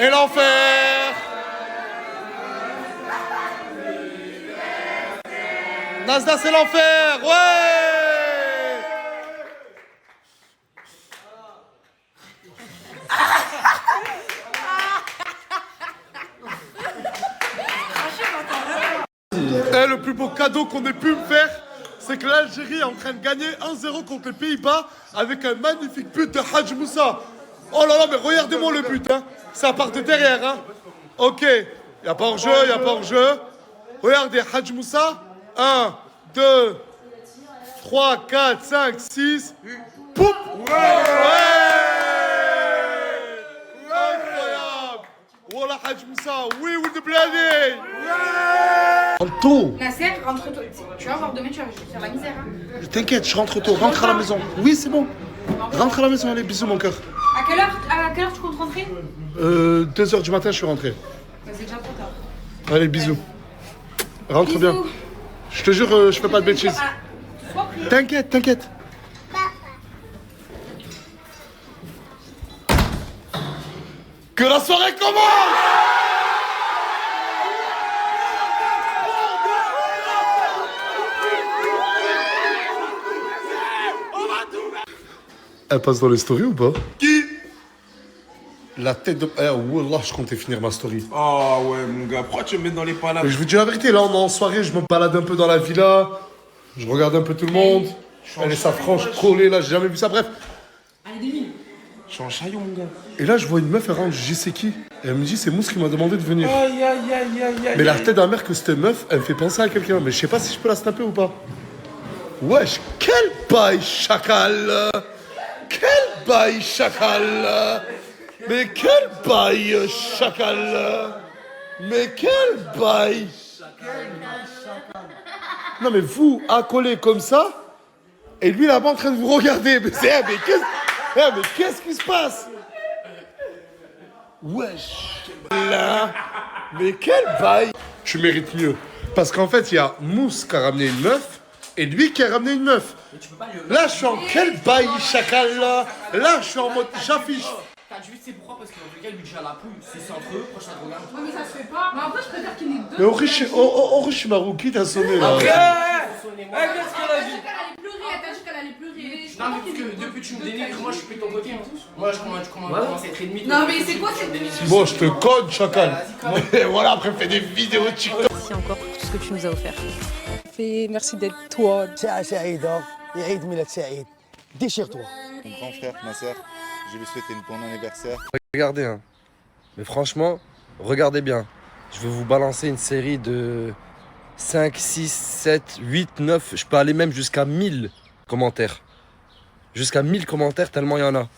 c'est l'enfer. Nasda, c'est l'enfer. Ouais. Et le plus beau cadeau qu'on ait pu me faire, c'est que l'Algérie est en train de gagner 1-0 contre les Pays-Bas avec un magnifique but de Hadj Moussa. Oh là là, mais regardez-moi le but, hein. Ça part de derrière, hein. Ok, il n'y a pas hors-jeu, il n'y a pas hors-jeu. Regardez, Hadj Moussa. 1, 2, 3, 4, 5, 6. Poup. Ouais. Incroyable. Wallah Hadj Moussa, oui, with the blinding. Tôt. Nasser, rentre tôt. Tu vas voir, demain tu vas faire la misère. Hein. T'inquiète, je rentre tôt, rentre à la maison. Oui, c'est bon. Rentre à la maison, allez, bisous mon cœur. À quelle heure tu comptes rentrer 2h du matin, je suis rentré. Bah, c'est déjà trop tard. Allez, bisous. Rentre Bisous. bien. Je te jure, je fais pas de bêtises. Sois prêt. T'inquiète, t'inquiète. Que la soirée commence. Elle passe dans les stories ou pas? Qui? La tête de... Eh, wallah, je comptais finir ma story. Oh ouais, mon gars, pourquoi tu me mets dans les palaces? Mais je vous dis la vérité, là, on est en soirée, je me balade un peu dans la villa. Je regarde un peu tout le monde. Elle et sa frange collée, là, j'ai jamais vu ça, bref. Allez, 2000. Je suis en chaillot, mon gars. Et là, je vois une meuf, elle rentre, je sais qui. Et elle me dit, c'est Mousse qui m'a demandé de venir. Aïe, aïe, aïe, aïe, aïe. Mais la tête d'un mère que cette meuf, elle me fait penser à quelqu'un. Mais je sais pas si je peux la snapper ou pas. Wesh, quel bail chacal. Quel bail chacal. Mais quel bail chacal. Mais quel bail. Non mais vous, accolé comme ça, et lui là-bas en train de vous regarder. Mais qu'est-ce qui se passe? Wesh. Là. Mais quel bail. Tu mérites mieux. Parce qu'en fait, il y a Mousse qui a ramené une meuf et lui qui a ramené une meuf. Là, je suis en quel bail chacal là. Là, je suis en mode j'affiche. T'as dû c'est pourquoi? Parce que dans le cas, le budget à la pouille, c'est entre eux, prochain regarde. Non, mais ça se fait pas. Mais en fait, je préfère qu'il y en ait deux. Mais Orish Marouki t'a sonné là. Qu'est-ce qu'elle a dit? Elle t'a dit qu'elle allait pleurer. Non, mais parce que depuis que tu me dénigres, moi je suis plus de ton côté. Moi je commence à être ennemi. Non, mais c'est quoi cette... Bon, je te code chacal. Et voilà, après fais des vidéos TikTok. Merci encore pour tout ce que tu nous as offert. Merci d'être toi. ساعة سعيدة عيد ميلاد سعيد déchire-toi. Mon grand frère, ma soeur, je lui souhaite un bon anniversaire. Regardez, hein. Mais franchement, regardez bien. Je vais vous balancer une série de 5, 6, 7, 8, 9. Je peux aller même jusqu'à 1000 commentaires. Jusqu'à 1000 commentaires, tellement il y en a.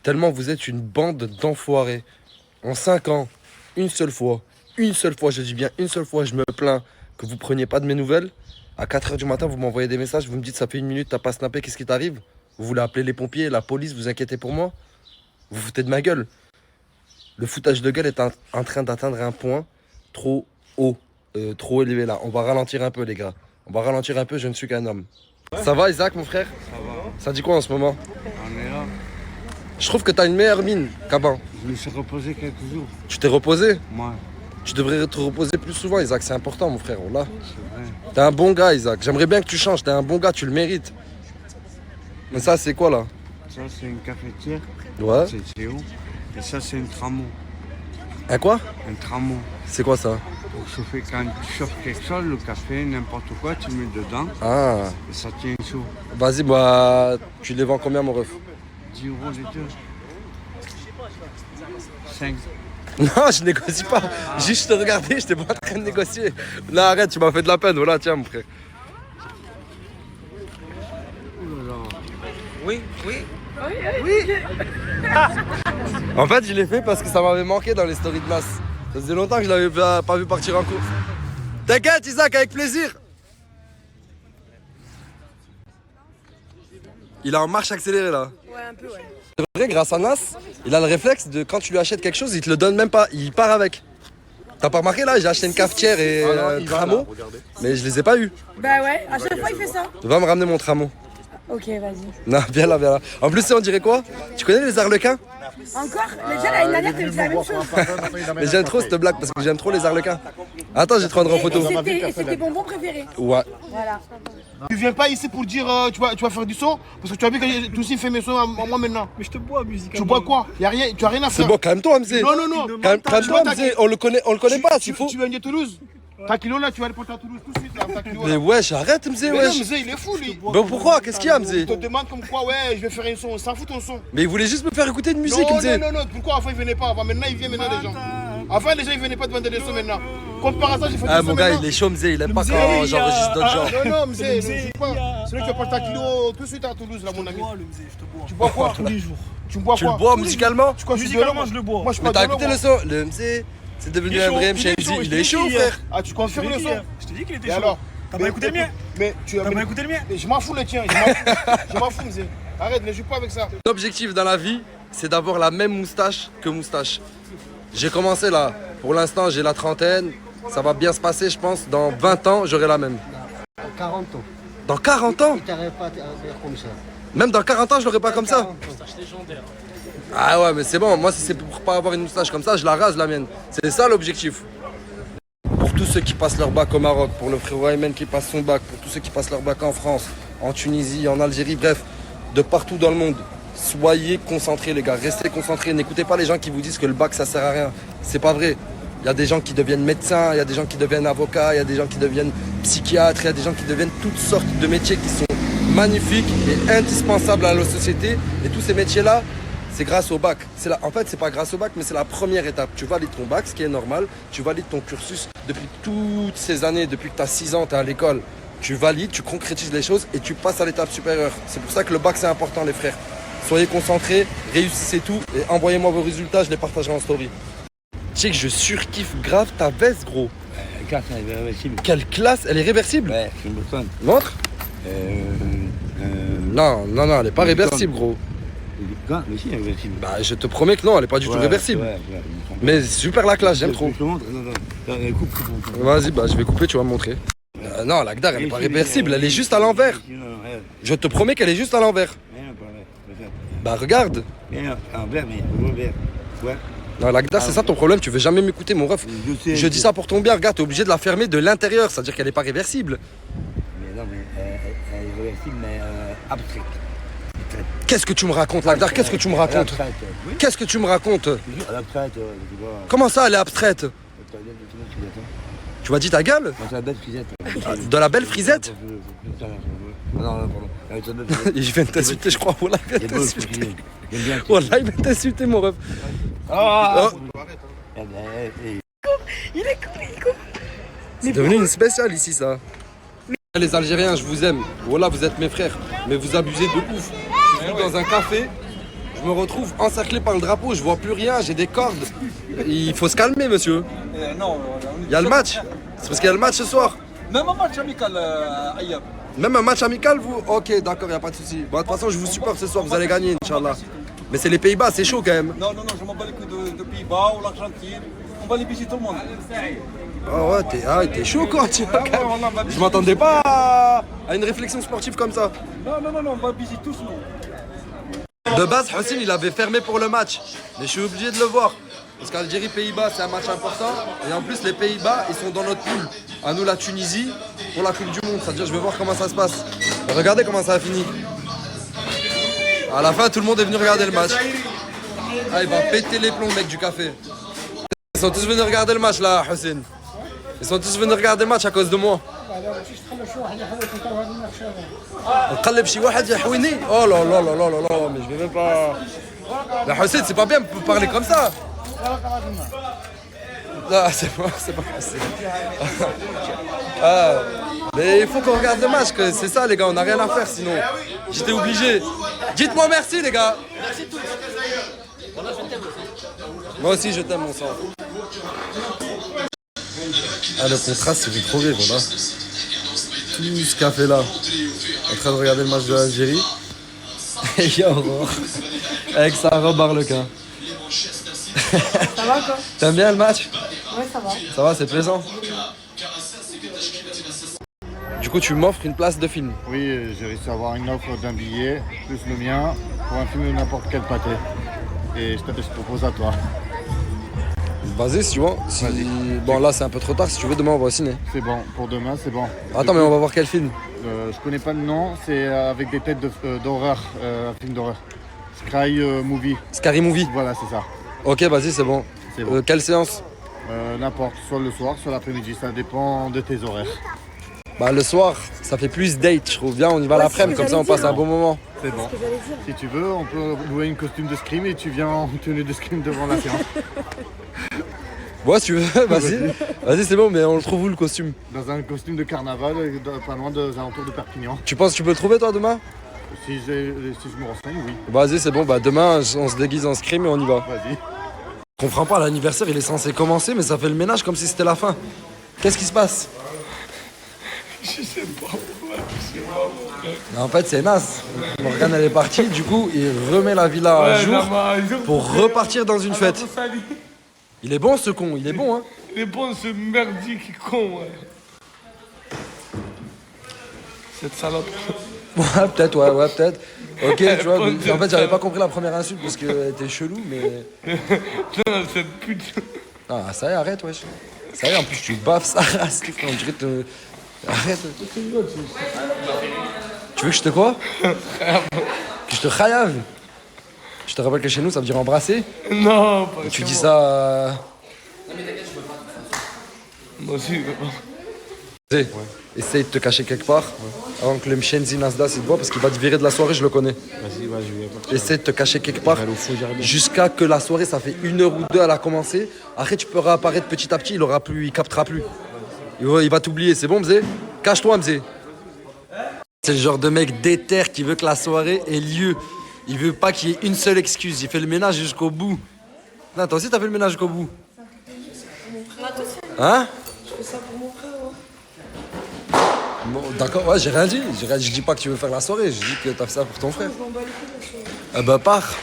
Tellement vous êtes une bande d'enfoirés. En 5 ans, une seule fois, je dis bien une seule fois, je me plains que vous preniez pas de mes nouvelles. À 4h du matin, vous m'envoyez des messages, vous me dites ça fait 1 minute, t'as pas snappé, qu'est-ce qui t'arrive? Vous voulez appeler les pompiers, la police, vous inquiétez pour moi? Vous foutez de ma gueule. Le foutage de gueule est en train d'atteindre un point trop haut, trop élevé là. On va ralentir un peu les gars. On va ralentir un peu, je ne suis qu'un homme. Ça va Isaac mon frère? Ça va. Ça dit quoi en ce moment? On est là. Je trouve que t'as une meilleure mine qu'avant. Je me suis reposé quelques jours. Tu t'es reposé? Moi, Tu devrais te reposer plus souvent Isaac, c'est important mon frère. Là. c'est vrai. T'es un bon gars Isaac, j'aimerais bien que tu changes, t'es un bon gars, tu le mérites. Mais ça c'est quoi là? Ça, c'est une cafetière. Ouais. C'est Théo. Et ça, c'est un tramon. Un quoi? Un tramon. C'est quoi ça? Pour chauffer quand tu chauffes quelque chose, le café, n'importe quoi, tu mets dedans. Ah. Et ça tient chaud. Vas-y, bah tu les vends combien mon ref? 10 euros les deux. 5. Non, je négocie pas. Juste je te regardais, j'étais pas en train de négocier. Là, arrête, tu m'as fait de la peine. Voilà, tiens, mon frère. Oui, oui. En fait, je l'ai fait parce que ça m'avait manqué dans les stories de Nas. Ça faisait longtemps que je l'avais pas vu partir en course. T'inquiète, Isaac, avec plaisir. Il est en marche accélérée là. Ouais, un peu, ouais. C'est vrai, grâce à Nas, il a le réflexe de quand tu lui achètes quelque chose, il te le donne même pas, il part avec. T'as pas remarqué là, j'ai acheté une cafetière et un tramon, mais je les ai pas eu. Bah ouais, à chaque fois il fait ça. Tu vas me ramener mon tramon. Ok, vas-y. Non, viens là, viens là. En plus, on dirait quoi? Tu connais les arlequins? Encore? Déjà, l'année dernière, t'as dit la même chose. Mais j'aime trop cette blague parce que j'aime trop les arlequins. Attends, je vais te prendre en photo. Et c'est tes bonbons préférés. Ouais. Voilà. Tu viens pas ici pour dire tu vas faire du son parce que tu as vu que tout aussi fait mes sons à moi maintenant. Mais je te bois musicalement. Tu bois quoi? Y a rien, tu as rien à faire. C'est bon, calme-toi, Hamzé. Non, non, non. Calme-toi, Hamzé. On le connaît pas, tu fous. Tu viens de Toulouse. Ta kilo là, tu vas aller porter à Toulouse tout de suite. Là, ta kilo, Mais là. wesh, arrête, Hamzé, Mais non, wesh. Mzé, il est fou lui. Mais pourquoi? Qu'est-ce qu'il y a, Hamzé? Il te demande comme quoi, ouais, je vais faire un son. On s'en fout ton son. Mais il voulait juste me faire écouter une musique, Non, Hamzé. non, non, non. Pourquoi avant il venait pas? Avant maintenant il vient maintenant les gens. Avant les gens ils venaient pas demander des sons maintenant. Comme par hasard j'ai fait des Ah, sons mon gars, maintenant. il est chaud, Hamzé. Il aime pas quand j'enregistre d'autres gens. Non, non, Mzé, ne joue pas. C'est vrai que tu vas porter ta kilo tout de suite à Toulouse là, mon ami. Tu bois quoi? Tous les jours. Tu bois Tu quoi? le bois musicalement? Musicalement, je le bois. Moi, je suis Mais pas t'as de écouté l'eau, le son? Le Hamzé, c'est devenu un vrai MC. Il est chaud, frère. Ah, tu confirmes le son? Je t'ai dit qu'il était Et chaud. alors? T'as pas écouté le mien? Mais tu T'as pas écouté le mien? Mais je m'en fous le tien. Je m'en fous, Mzé. Arrête, ne joue pas avec ça. L'objectif dans la vie, c'est d'avoir la même moustache que moustache. J'ai commencé là. Pour l'instant, j'ai la trentaine. Ça va bien se passer, je pense. Dans 20 ans, j'aurai la même. 40 ans. Dans 40 ans? Tu n'arrives pas à faire comme ça. Même dans 40 ans, je l'aurai pas comme ça. Ah ouais, mais c'est bon. Moi, si c'est pour pas avoir une moustache comme ça, je la rase la mienne. C'est ça l'objectif. Pour tous ceux qui passent leur bac au Maroc, pour le frérot Aymen qui passe son bac, pour tous ceux qui passent leur bac en France, en Tunisie, en Algérie, bref, de partout dans le monde. Soyez concentrés les gars, restez concentrés. N'écoutez pas les gens qui vous disent que le bac ça sert à rien. C'est pas vrai. Il y a des gens qui deviennent médecins, il y a des gens qui deviennent avocats, il y a des gens qui deviennent psychiatres, il y a des gens qui deviennent toutes sortes de métiers qui sont magnifiques et indispensables à la société. Et tous ces métiers-là, c'est grâce au bac. En fait, c'est pas grâce au bac, mais c'est la première étape. Tu valides ton bac, ce qui est normal. Tu valides ton cursus depuis toutes ces années, depuis que tu as 6 ans, tu es à l'école. Tu valides, tu concrétises les choses et tu passes à l'étape supérieure. C'est pour ça que le bac, c'est important, les frères. Soyez concentrés, réussissez tout et envoyez-moi vos résultats, je les partagerai en story. Tu sais que je surkiffe grave ta veste, gros. Classe, elle est réversible. Quelle classe, elle est réversible? Ouais, c'est une bonne. Montre. Non, non, non, elle est pas réversible, gros. Mais si, elle est réversible. Bah, je te promets que non, elle est pas du tout réversible. Ouais, Mais super la classe, j'aime trop. Je te montre, non, elle coupe. Vas-y, bah, je vais couper, tu vas me montrer. Non, l'Agdar, elle est pas réversible, elle est juste à l'envers. Je te promets qu'elle est juste à l'envers. Bah, regarde. Bien, envers, mais revers. Ouais. Non, l'Agdar, c'est ça ton problème, tu veux jamais m'écouter, mon ref. Je dis ça pour ton bien, regarde, t'es obligé de la fermer de l'intérieur, c'est-à-dire qu'elle est pas réversible. Mais non, mais elle est réversible, mais abstraite. Qu'est-ce que tu me racontes, l'Agdar? Qu'est-ce que tu me racontes? Qu'est-ce que tu me racontes? Abstraite, tu vois. Comment ça, elle est abstraite? Tu m'as dit ta gueule? C'est la belle frisette. De la belle frisette? Non, non, pardon. Il vient de t'insulter, je crois. Wallah, il vient de t'insulter. Wallah, il vient de t'insulter, mon ref. Oh. Il est cool. C'est devenu une spéciale ici, ça. Les Algériens, je vous aime. Voilà, vous êtes mes frères. Mais vous abusez de ouf. Je suis dans un café. Je me retrouve encerclé par le drapeau. Je vois plus rien. J'ai des cordes. Il faut se calmer, monsieur. Non, Il y a le match. C'est parce qu'il y a le match ce soir. même un match amical, Ayyab. Même un match amical, vous? Ok, d'accord, il n'y a pas de souci. Bon, de toute façon, je vous supporte ce soir. Vous allez gagner, Inch'Allah. Mais c'est les Pays-Bas, c'est chaud quand même. Non, je m'en bats les couilles de Pays-Bas ou l'Argentine. On va les baiser tout le monde. Ah ouais, t'es chaud quoi, tu vois. Je m'attendais pas à une réflexion sportive comme ça. Non, on va baiser tous, nous. De base, Hossein, il avait fermé pour le match. Mais je suis obligé de le voir. Parce qu'Algérie-Pays-Bas, c'est un match important. Et en plus, les Pays-Bas, ils sont dans notre poule. À nous, la Tunisie, pour la Coupe du Monde. C'est-à-dire, je vais voir comment ça se passe. Regardez comment ça a fini. À la fin, tout le monde est venu regarder le match. Ah, il va péter les plombs, mec, du café. Ils sont tous venus regarder le match, là, Hossein. Ils sont tous venus regarder le match à cause de moi. نقلب شي واحد يحويني. Oh là là là là là là, mais je vais même pas. La Hossein, c'est pas bien de parler comme ça. Non, c'est pas Hossein. Ah, mais il faut qu'on regarde le match, que c'est ça les gars, on n'a rien à faire sinon. J'étais obligé. Dites-moi merci les gars. Merci tous. Moi aussi je t'aime mon sang. Ah, le contraste, c'est trop rire, voilà. Tout ce café là, en train de regarder le match de l'Algérie. Et il y a Aurore, avec sa robe arlequin. Ça va quoi? T'aimes bien le match? Ouais, ça va. Ça va, c'est plaisant. Du coup, tu m'offres une place de film. Oui, j'ai réussi à avoir une offre d'un billet, plus le mien, pour un film de n'importe quel pâté. Et je te propose à toi. Vas-y, si tu veux. Bon, là, c'est un peu trop tard. Si tu veux, demain, on va au ciné. C'est bon, pour demain, c'est bon. Attends, mais on va voir quel film? Je connais pas le nom, c'est avec des têtes d'horreur, un film d'horreur. Scary Movie. Scary Movie. Voilà, c'est ça. Ok, vas-y, c'est bon. C'est bon. Quelle séance? N'importe, soit le soir, soit l'après-midi, ça dépend de tes horaires. Bah, le soir, ça fait plus date, je trouve. Bien, on y va l'après-midi, comme ça, on passe un bon moment. C'est bon. Si tu veux, on peut louer une costume de Scream et tu viens en tenue de Scream devant la séance. Ouais, si tu veux, vas-y. Vas-y, c'est bon, mais on le trouve où le costume? Dans un costume de carnaval, pas loin des alentours de Perpignan. Tu penses que tu peux le trouver, toi, demain? Si je me renseigne, oui. Vas-y, c'est bon. Bah, demain, on se déguise en Scream et on y va. Vas-y. Je comprends pas, l'anniversaire, il est censé commencer, mais ça fait le ménage comme si c'était la fin. Qu'est-ce qui se passe? Je sais pas. En fait, c'est naze. Morgane, elle est partie, du coup, il remet la villa à jour pour repartir dans une fête. Il est bon, ce con, il est bon, hein. Il est bon, ce merdique con, ouais. Cette salope. Ouais, peut-être, ouais, peut-être. Ok, tu vois, mais en fait, j'avais pas compris la première insulte parce qu'elle était chelou, mais... Non, cette pute. Ah, ça y est, arrête, wesh. Ça y est, en plus, tu baffes sa race. On dirait que... Arrête. Tu veux que je te quoi? Que je te khayave? Je te rappelle que chez nous, ça veut dire embrasser. Non, pas Tu dis ça... Moi aussi, Essaye de te cacher quelque part avant que le Mchenzi Nasdas il te voit parce qu'il va te virer de la soirée, je le connais. Vas-y, je vais. Essaye de te cacher quelque part jusqu'à que la soirée, ça fait 1 heure ou 2 elle a commencé. Après, tu peux réapparaître petit à petit, il captera plus. Il va t'oublier, c'est bon, Mzé? Cache-toi, Mzé. C'est le genre de mec déter qui veut que la soirée ait lieu. Il veut pas qu'il y ait une seule excuse. Il fait le ménage jusqu'au bout. Non, toi aussi, t'as fait le ménage jusqu'au bout. Hein? Je fais ça pour mon frère. Bon, d'accord, ouais, j'ai rien dit. Je dis pas que tu veux faire la soirée, je dis que t'as fait ça pour ton frère. Ah bah pars.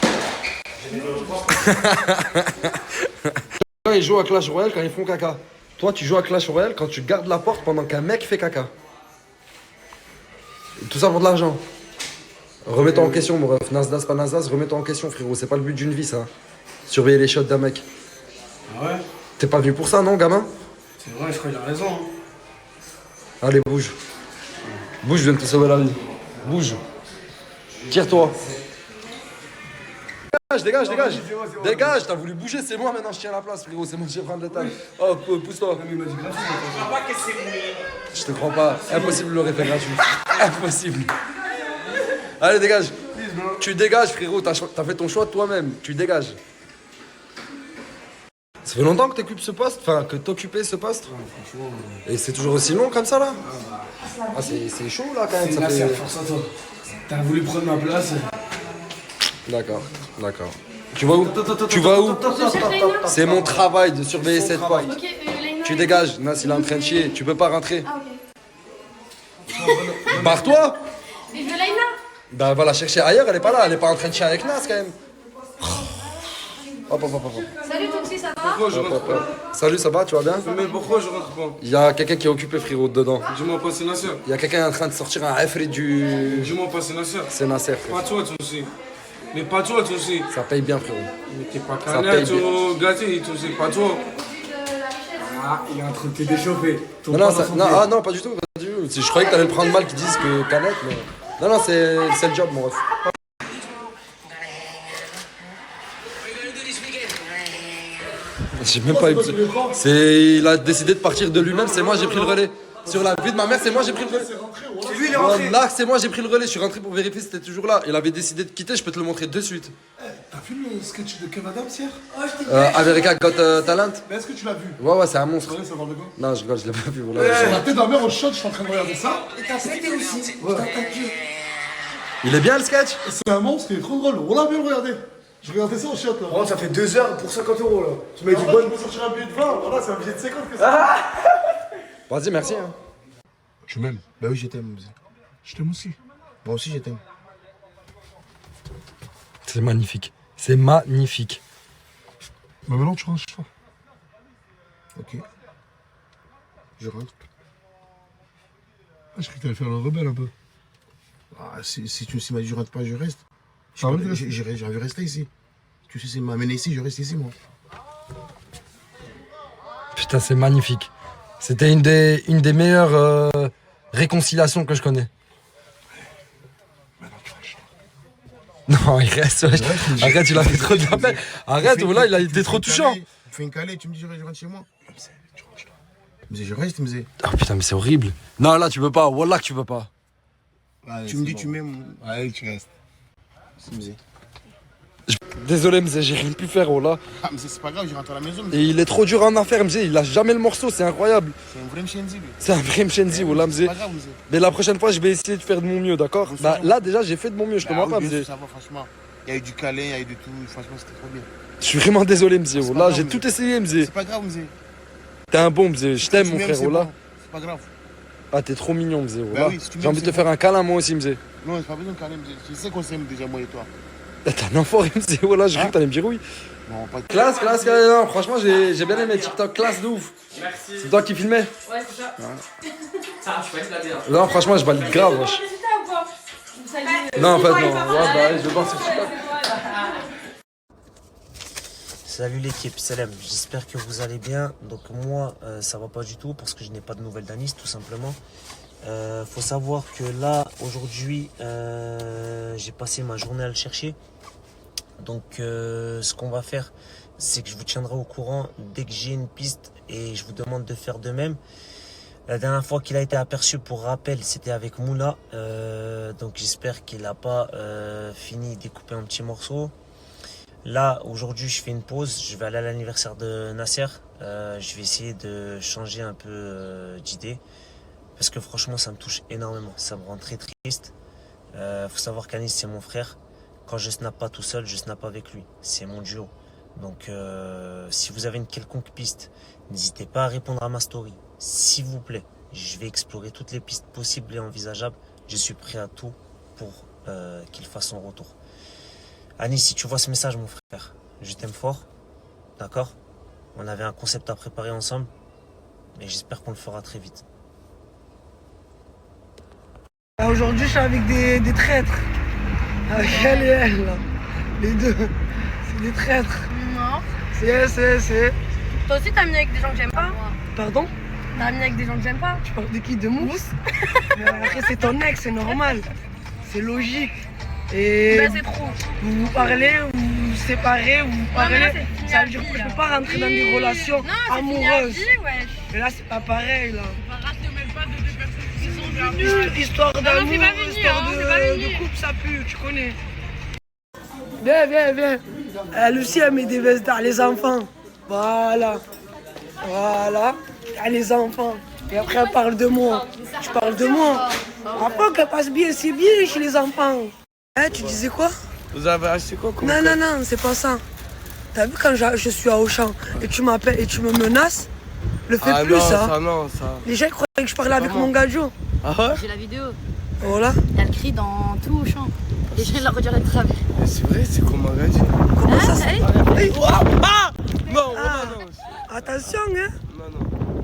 Ils jouent à Clash Royale quand ils font caca. Toi, tu joues à Clash Royale quand tu gardes la porte pendant qu'un mec fait caca. Tout ça pour de l'argent. Remets-toi en question, mon ref. Nasdas, pas Nasdas, remets-toi en question, frérot. C'est pas le but d'une vie, ça. Surveiller les shots d'un mec. Ah ouais? T'es pas venu pour ça, non, gamin? C'est vrai, je crois qu'il a raison. Allez, bouge. Bouge, je viens de te sauver la vie. Bouge. Tire-toi. Dégage. Dégage, t'as voulu bouger, c'est moi maintenant, je tiens la place, frérot. C'est moi qui vais prendre le temps. Oh, pousse-toi. Je te crois pas. Impossible de l'aurait fait gratuit. Impossible. Allez, dégage. Tu dégages, frérot. T'as fait ton choix de toi-même. Tu dégages. Ça fait longtemps que t'occupes ce poste, enfin que t'occupais ce poste. Et c'est toujours aussi long comme ça là? Ah c'est chaud là quand même. C'est Ça fait... force à toi. T'as voulu prendre ma place. D'accord. Tu vas où? Tu vas où? C'est mon travail de surveiller cette paille. Ok, Laina. Tu dégages. Nas il est en train de chier. Tu peux pas rentrer. Ah, ok. Barre-toi. Et de Laina. Bah va la chercher ailleurs, elle est pas là. Elle est pas en train de chier avec Nas quand même. Hop. Salut Toxi, ça va? Pourquoi je rentre pas? Salut, ça va? Tu vas bien? Mais pourquoi je rentre pas? Il y a quelqu'un qui est occupé, frérot, dedans. Dis-moi pas, c'est Nasser. Il y a quelqu'un en train de sortir un Efri du... Dis-moi pas, c'est Nasser. C'est Nasser, frère. Pas toi, toi aussi. Mais pas toi, toi aussi. Ça paye bien, frérot. Mais t'es pas Ça canard, paye tu gâté, toi aussi. Pas toi. Ah, il est en train de te déchauffer. Non, pas du tout. Je croyais que t'allais le prendre mal qu'ils disent que canette, mais... Non, c'est le job, mon ref. J'ai même pas eu... Il a décidé de partir de lui-même, c'est moi, j'ai pris le relais. Sur la vie de ma mère, c'est moi, j'ai pris le relais. C'est lui, il est rentré. Là, c'est moi, j'ai pris le relais. Je suis rentré pour vérifier si c'était toujours là. Il avait décidé de quitter, je peux te le montrer de suite. T'as vu le sketch de Kev Adams hier? America Got Talent. Mais est-ce que tu l'as vu? Ouais, c'est un monstre. Ça parle de quoi? Non, je rigole, je l'ai pas vu. Voilà. Sur la tête de ma mère au shot, je suis en train de regarder ça. Et t'as pété aussi. Il est bien le sketch? C'est un monstre, il est trop drôle. On l'a bien regardé. Je regardais ça au shot là. Oh, ça fait 2 heures pour 50 € là. Tu m'as dit Après, bonne. tu peux sortir un billet de 20. Voilà, c'est un billet de 50 que ça. Vas-y, merci. Hein. Tu m'aimes? Bah oui, je t'aime. Je t'aime aussi. Moi aussi, je t'aime. C'est magnifique. C'est magnifique. Mais maintenant, tu rentres chez toi. Ok. Je rentre. je croyais que t'allais faire le rebelle un peu. Ah, si tu m'as dit je rentre pas, je reste. J'avais resté ici. Tu sais, c'est m'amener ici, je reste ici, moi. Putain, c'est magnifique. C'était une des meilleures réconciliations que je connais. Non, il reste. Ouais. Arrête, il a fait trop de la peine. Arrête, voilà, il a été trop touchant. Tu fais une calée, tu me dis je rentre chez moi. Mais je reste, mais Ah putain, mais c'est horrible. Non, là, tu peux pas. Wallah, que tu peux pas. tu me dis tu m'aimes. Allez, tu restes. Désolé, Mzé, j'ai rien pu faire, Wallah. Ah, mais c'est pas grave, je rentre à la maison. Et il est trop dur en affaire, Mzé. Il lâche jamais le morceau, c'est incroyable. C'est un vrai mchenzi, lui. C'est un vrai mchenzi, Wallah, Mzé. C'est pas grave, Mzé. Mais la prochaine fois, je vais essayer de faire de mon mieux, d'accord? Bah, là, déjà, j'ai fait de mon mieux, je te mens pas, Mzé. Ça va, franchement. Il y a eu du câlin, il y a eu de tout. Franchement, c'était trop bien. Je suis vraiment désolé, Mzé. C'est pas Wallah, grave, j'ai Mzé. tout essayé, Mzé. C'est pas grave, Mzé. T'es un bon, Mzé. Je t'aime, mon Tu m'aimes, frère, c'est Wallah. bon. C'est pas grave. Ah, t'es trop mignon, Mzé. Bah Wallah. oui, si tu m'aimes, J'ai envie de c'est te faire un câlin, moi aussi, Mzé. Non, c'est pas besoin de câlin, Mzé. Tu sais qu'on s'aime déjà, moi et toi. T'es un enfoiré, Mzé. Wallah, j'ai cru que t'allais me dire oui. Non, pas de Classe, non, franchement, j'ai bien aimé TikTok, classe de ouf. Merci. C'est toi qui filmais? Ouais, c'est ça. Ça, je vais la dire. Non, franchement, je valide grave, wesh. Non, en fait, non. Ouais, bah, je vais voir sur TikTok. Salut l'équipe, salam, j'espère que vous allez bien. Donc moi, ça va pas du tout parce que je n'ai pas de nouvelles d'Anis, tout simplement. Faut savoir que là, aujourd'hui, j'ai passé ma journée à le chercher. Donc ce qu'on va faire, c'est que je vous tiendrai au courant dès que j'ai une piste et je vous demande de faire de même. La dernière fois qu'il a été aperçu, pour rappel, c'était avec Moula. Donc j'espère qu'il n'a pas fini de découper un petit morceau. Là, aujourd'hui, je fais une pause. Je vais aller à l'anniversaire de Nasser. Je vais essayer de changer un peu d'idée. Parce que franchement, ça me touche énormément. Ça me rend très triste. Faut savoir qu'Anis, c'est mon frère. Quand je snappe pas tout seul, je snappe avec lui. C'est mon duo. Donc, si vous avez une quelconque piste, n'hésitez pas à répondre à ma story. S'il vous plaît, je vais explorer toutes les pistes possibles et envisageables. Je suis prêt à tout pour qu'il fasse son retour. Anis, si tu vois ce message, mon frère, je t'aime fort. D'accord? On avait un concept à préparer ensemble. Et j'espère qu'on le fera très vite. Aujourd'hui, je suis avec des traîtres. Avec elle et elle, là. Les deux. C'est des traîtres. Non. C'est. Toi aussi, t'as mis avec des gens que j'aime pas? Pardon? T'as mis avec des gens que j'aime pas? Tu parles de qui? De Mousse? Après, c'est ton ex, c'est normal. C'est logique. Et Bah, c'est trop. vous parlez, vous vous séparez, vous parlez. mais là, c'est fini Ça à veut dire vie, que je là. peux pas rentrer dans des relations Non, c'est fini à amoureuses. vie, wesh. Mais là, c'est pas pareil, là. Histoire d'amour, c'est pas fini, histoire hein, c'est pas fini. de couple, ça pue, tu connais. Viens. Elle aussi, elle met des vestes dans les enfants. Voilà. À les enfants. Et après, elle parle de moi. Tu parles de moi. Après, qu'elle passe bien, c'est bien chez les enfants. Tu disais quoi? Vous avez acheté quoi comme Non, c'est pas ça. T'as vu quand je suis à Auchan et tu m'appelles et tu me menaces? Le fais plus, non, ça. non, ça. Les gens croyaient que je parlais avec mon gadjo. Ah ouais? J'ai la vidéo. Voilà. Elle crie dans tout au champ. Les gens, ils la regardent de travers. C'est vrai, c'est comme un gadget. Comment ça se allez. fait? Non, Ah. non. Attention, hein. Non,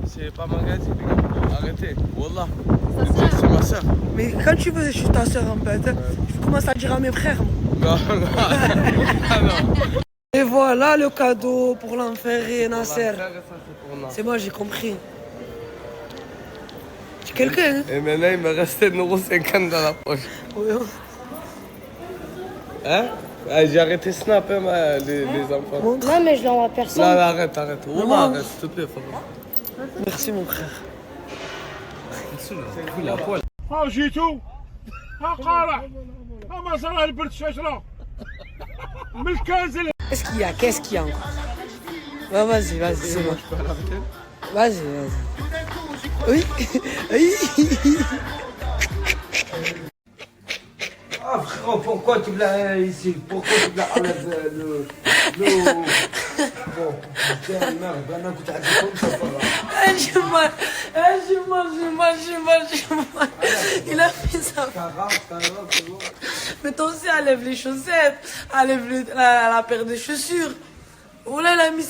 c'est pas ma gadget, les gars. Arrêtez, Wallah. C'est ma soeur. Mais quand tu veux, je suis ta soeur en fait. Je commence à dire à mes frères. moi. Non. Et voilà le cadeau pour l'enfer Nasser. C'est C'est moi, j'ai compris. Tu es quelqu'un, hein? Et maintenant, il me restait 1,50€ dans la poche. Oui. Hein? Ah, j'ai arrêté Snap, hein, les enfants. Non, mais je l'envoie à personne. Non, arrête. Wallah, arrête, s'il te plaît, Fabien. Merci mon frère. C'est cool, la poêle. جيتو قال ما صار البرد شجره من الكازل. Qu'est-ce qu'il y a encore? Ouais, vas-y, c'est bon. Vas-y. Oui. Ah frérot, pourquoi tu l'as ici? Pourquoi tu l'as enlevé le... Bon, putain, merde, maintenant que tu as dit comme ça, J'ai mal. Il a fait ça. c'est bon. Mais toi aussi, enlève les chaussettes. Enlève la paire de chaussures. Oh là, elle a mis...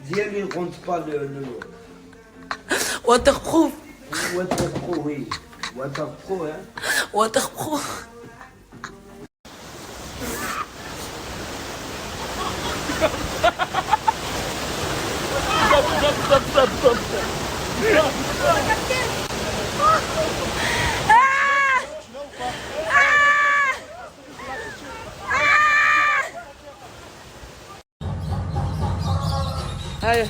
Dis-lui, rentre pas le... Waterproof. Water Pro, oui. Water Pro, hein. Water Pro. Allez.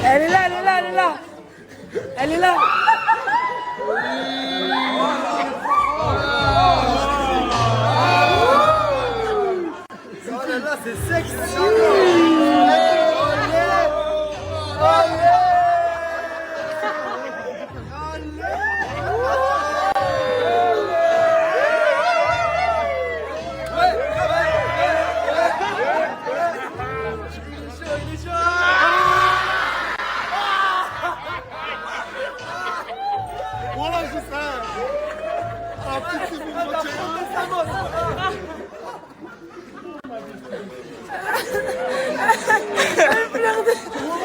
Elle est là, elle est là, elle est là. Elle est là. Oh là là, c'est sexy. Voilà, je sais. Ah, petit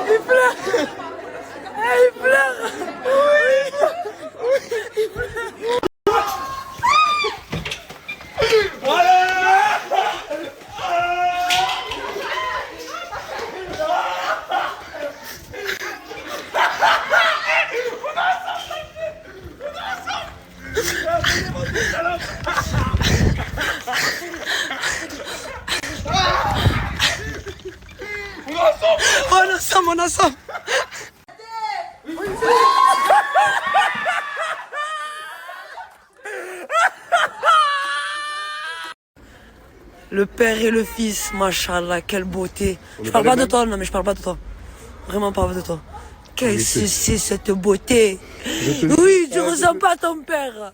Il pleure. Il pleure. Il pleure. Oui. Il pleure. On ensemble. Le père et le fils, machallah, quelle beauté. Je parle pas de toi, non mais je parle pas de toi. Vraiment pas de toi. Qu'est-ce que c'est cette beauté? Oui, tu ressembles pas à ton père.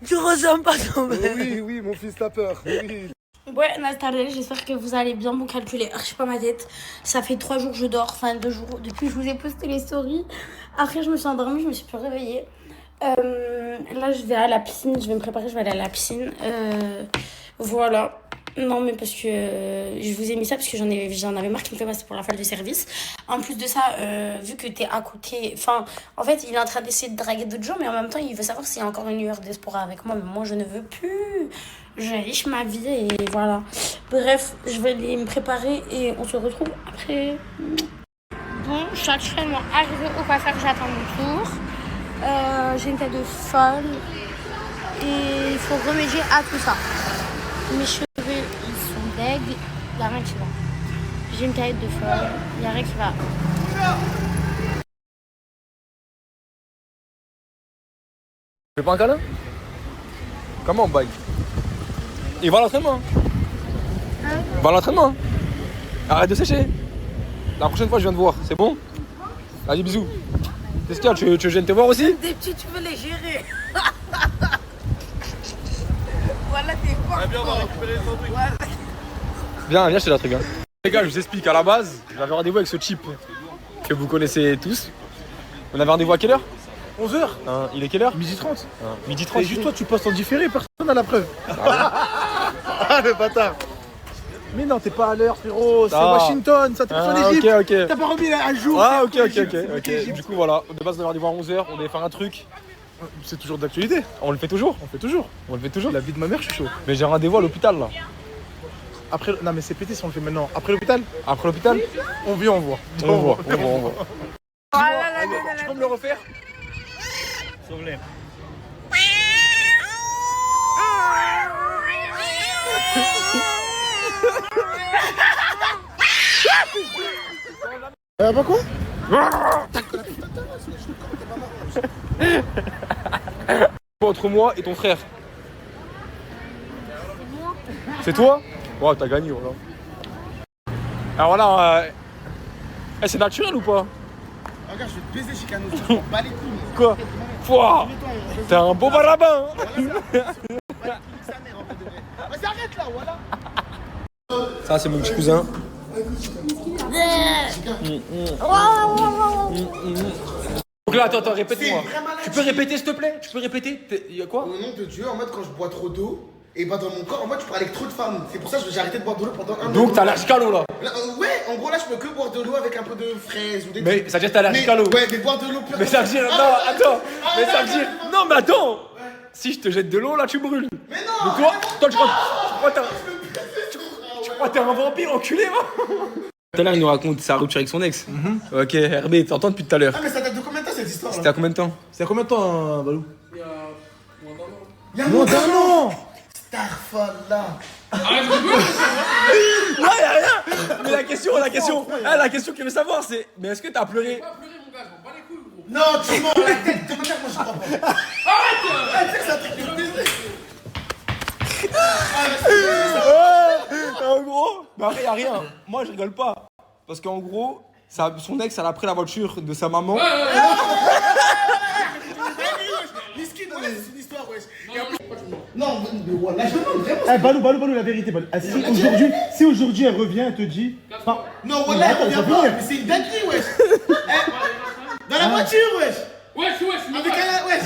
Tu ressembles pas à ton père. Oui, mon fils, t'as peur. Oui. Ouais, Nastarel, j'espère que vous allez bien. Bon, calculer, je sais pas ma tête. Ça fait 3 jours que je dors, enfin 2 jours depuis que je vous ai posté les stories. Après, je me suis endormie, je me suis plus réveillée. Là, je vais à la piscine, je vais me préparer, je vais aller à la piscine. Voilà. Non, mais parce que je vous ai mis ça parce que j'en avais marre qu'il me fait passer pour la falle de service. En plus de ça, vu que t'es à côté... Enfin, en fait, il est en train d'essayer de draguer d'autres gens, mais en même temps, il veut savoir s'il y a encore une lueur d'espoir avec moi. Mais moi, je ne veux plus. Je riche ma vie et voilà. Bref, je vais aller me préparer et on se retrouve après. Bon, je suis actuellement arrivée au coiffeur, j'attends mon tour. J'ai une tête de folle et il faut remédier à tout ça. Mes cheveux, ils sont deg, il n'y a rien qui va. J'ai une tête de folle, il n'y a rien qui va. Tu fais pas un câlin? Comment on baille? Il va à l'entraînement. Va à l'entraînement. Arrête de sécher. La prochaine fois, je viens te voir. C'est bon? Allez, bisous. Qu'est-ce qu'il y a? Tu veux que je vienne te voir aussi? Des petits, tu veux les gérer. Voilà tes forces. Viens, on va récupérer ton truc. Voilà. Viens, viens chez la truc. Hein. Les gars, je vous explique. À la base, j'avais rendez-vous avec ce type que vous connaissez tous. On avait rendez-vous à quelle heure? 11h. Il est quelle heure? 12h30. Midi 30. Et juste toi, tu postes en différé, personne n'a la preuve. Ah, le bâtard. Mais non, t'es pas à l'heure, frérot. C'est Washington, ça t'es pas en Égypte. Ok. T'as pas remis un jour. Ah, ok. Du coup, voilà. De base, on avait rendez-vous à 11h. On devait faire un truc. C'est toujours d'actualité. On le fait toujours. On fait toujours. On le fait toujours. La vie de ma mère, je suis chaud. Mais j'ai rendez-vous à l'hôpital là. Après, non, mais c'est pété si on le fait maintenant. Après l'hôpital, Après l'hôpital, on vit, on voit. on voit. Tu peux me le refaire? Problème. Bah quoi? Entre moi et ton frère. C'est toi? Ouais, t'as gagné, voilà. Alors là, c'est naturel ou pas? Regarde, je vais te baiser, Chicano, je m'en bats les couilles. Quoi? Pouah! T'es un beau barabin! Vas-y, arrête là, voilà. Ça, c'est mon petit cousin. Donc là, attends, répète-moi. Tu peux répéter, s'il te plaît? Tu peux répéter? Il y a quoi? Au nom de Dieu, en mode quand je bois trop d'eau, et bah dans mon corps, en mode je parle avec trop de femmes. C'est pour ça que j'ai arrêté de boire de l'eau pendant un an. Donc t'as allergique à l'eau là? Ouais, en gros là je peux que boire de l'eau avec un peu de fraise ou des Mais ça veut dire que t'as allergique à l'eau? Ouais, mais boire de l'eau pure. Mais ça veut dire. Non, attends! Mais ça veut dire. Non, mais attends! Si je te jette de l'eau là, tu brûles. Mais non! Mais toi, tu crois que t'es un vampire enculé, moi? Tout à l'heure, il nous raconte sa rupture avec son ex. Ok, Herbé, t'entends depuis tout à l'heure. Ah, mais ça date de combien de temps cette histoire là? C'était à combien de temps? C'est à combien de temps, Balou? Il y a moins d'un an! Starfallah! Non, y'a rien! Mais la question qu'il veut savoir, c'est. Mais est-ce que t'as pleuré? Non, tu mens la tête de ma tête, moi je crois pas. Arrête! Tu sais que c'est un truc de business. En gros, bah après y'a rien. Moi je rigole pas. Parce qu'en gros, son ex elle a pris la voiture de sa maman. Miskin, ouais, c'est une histoire, wesh. Non, mais voilà, je demande vraiment. Eh, Balou, la vérité, Balou. Ah, si aujourd'hui elle revient, elle te dit. Non, voilà, elle revient pas. Mais c'est une dinguerie, wesh. Dans la voiture, wesh. Wesh. Avec un. Wesh.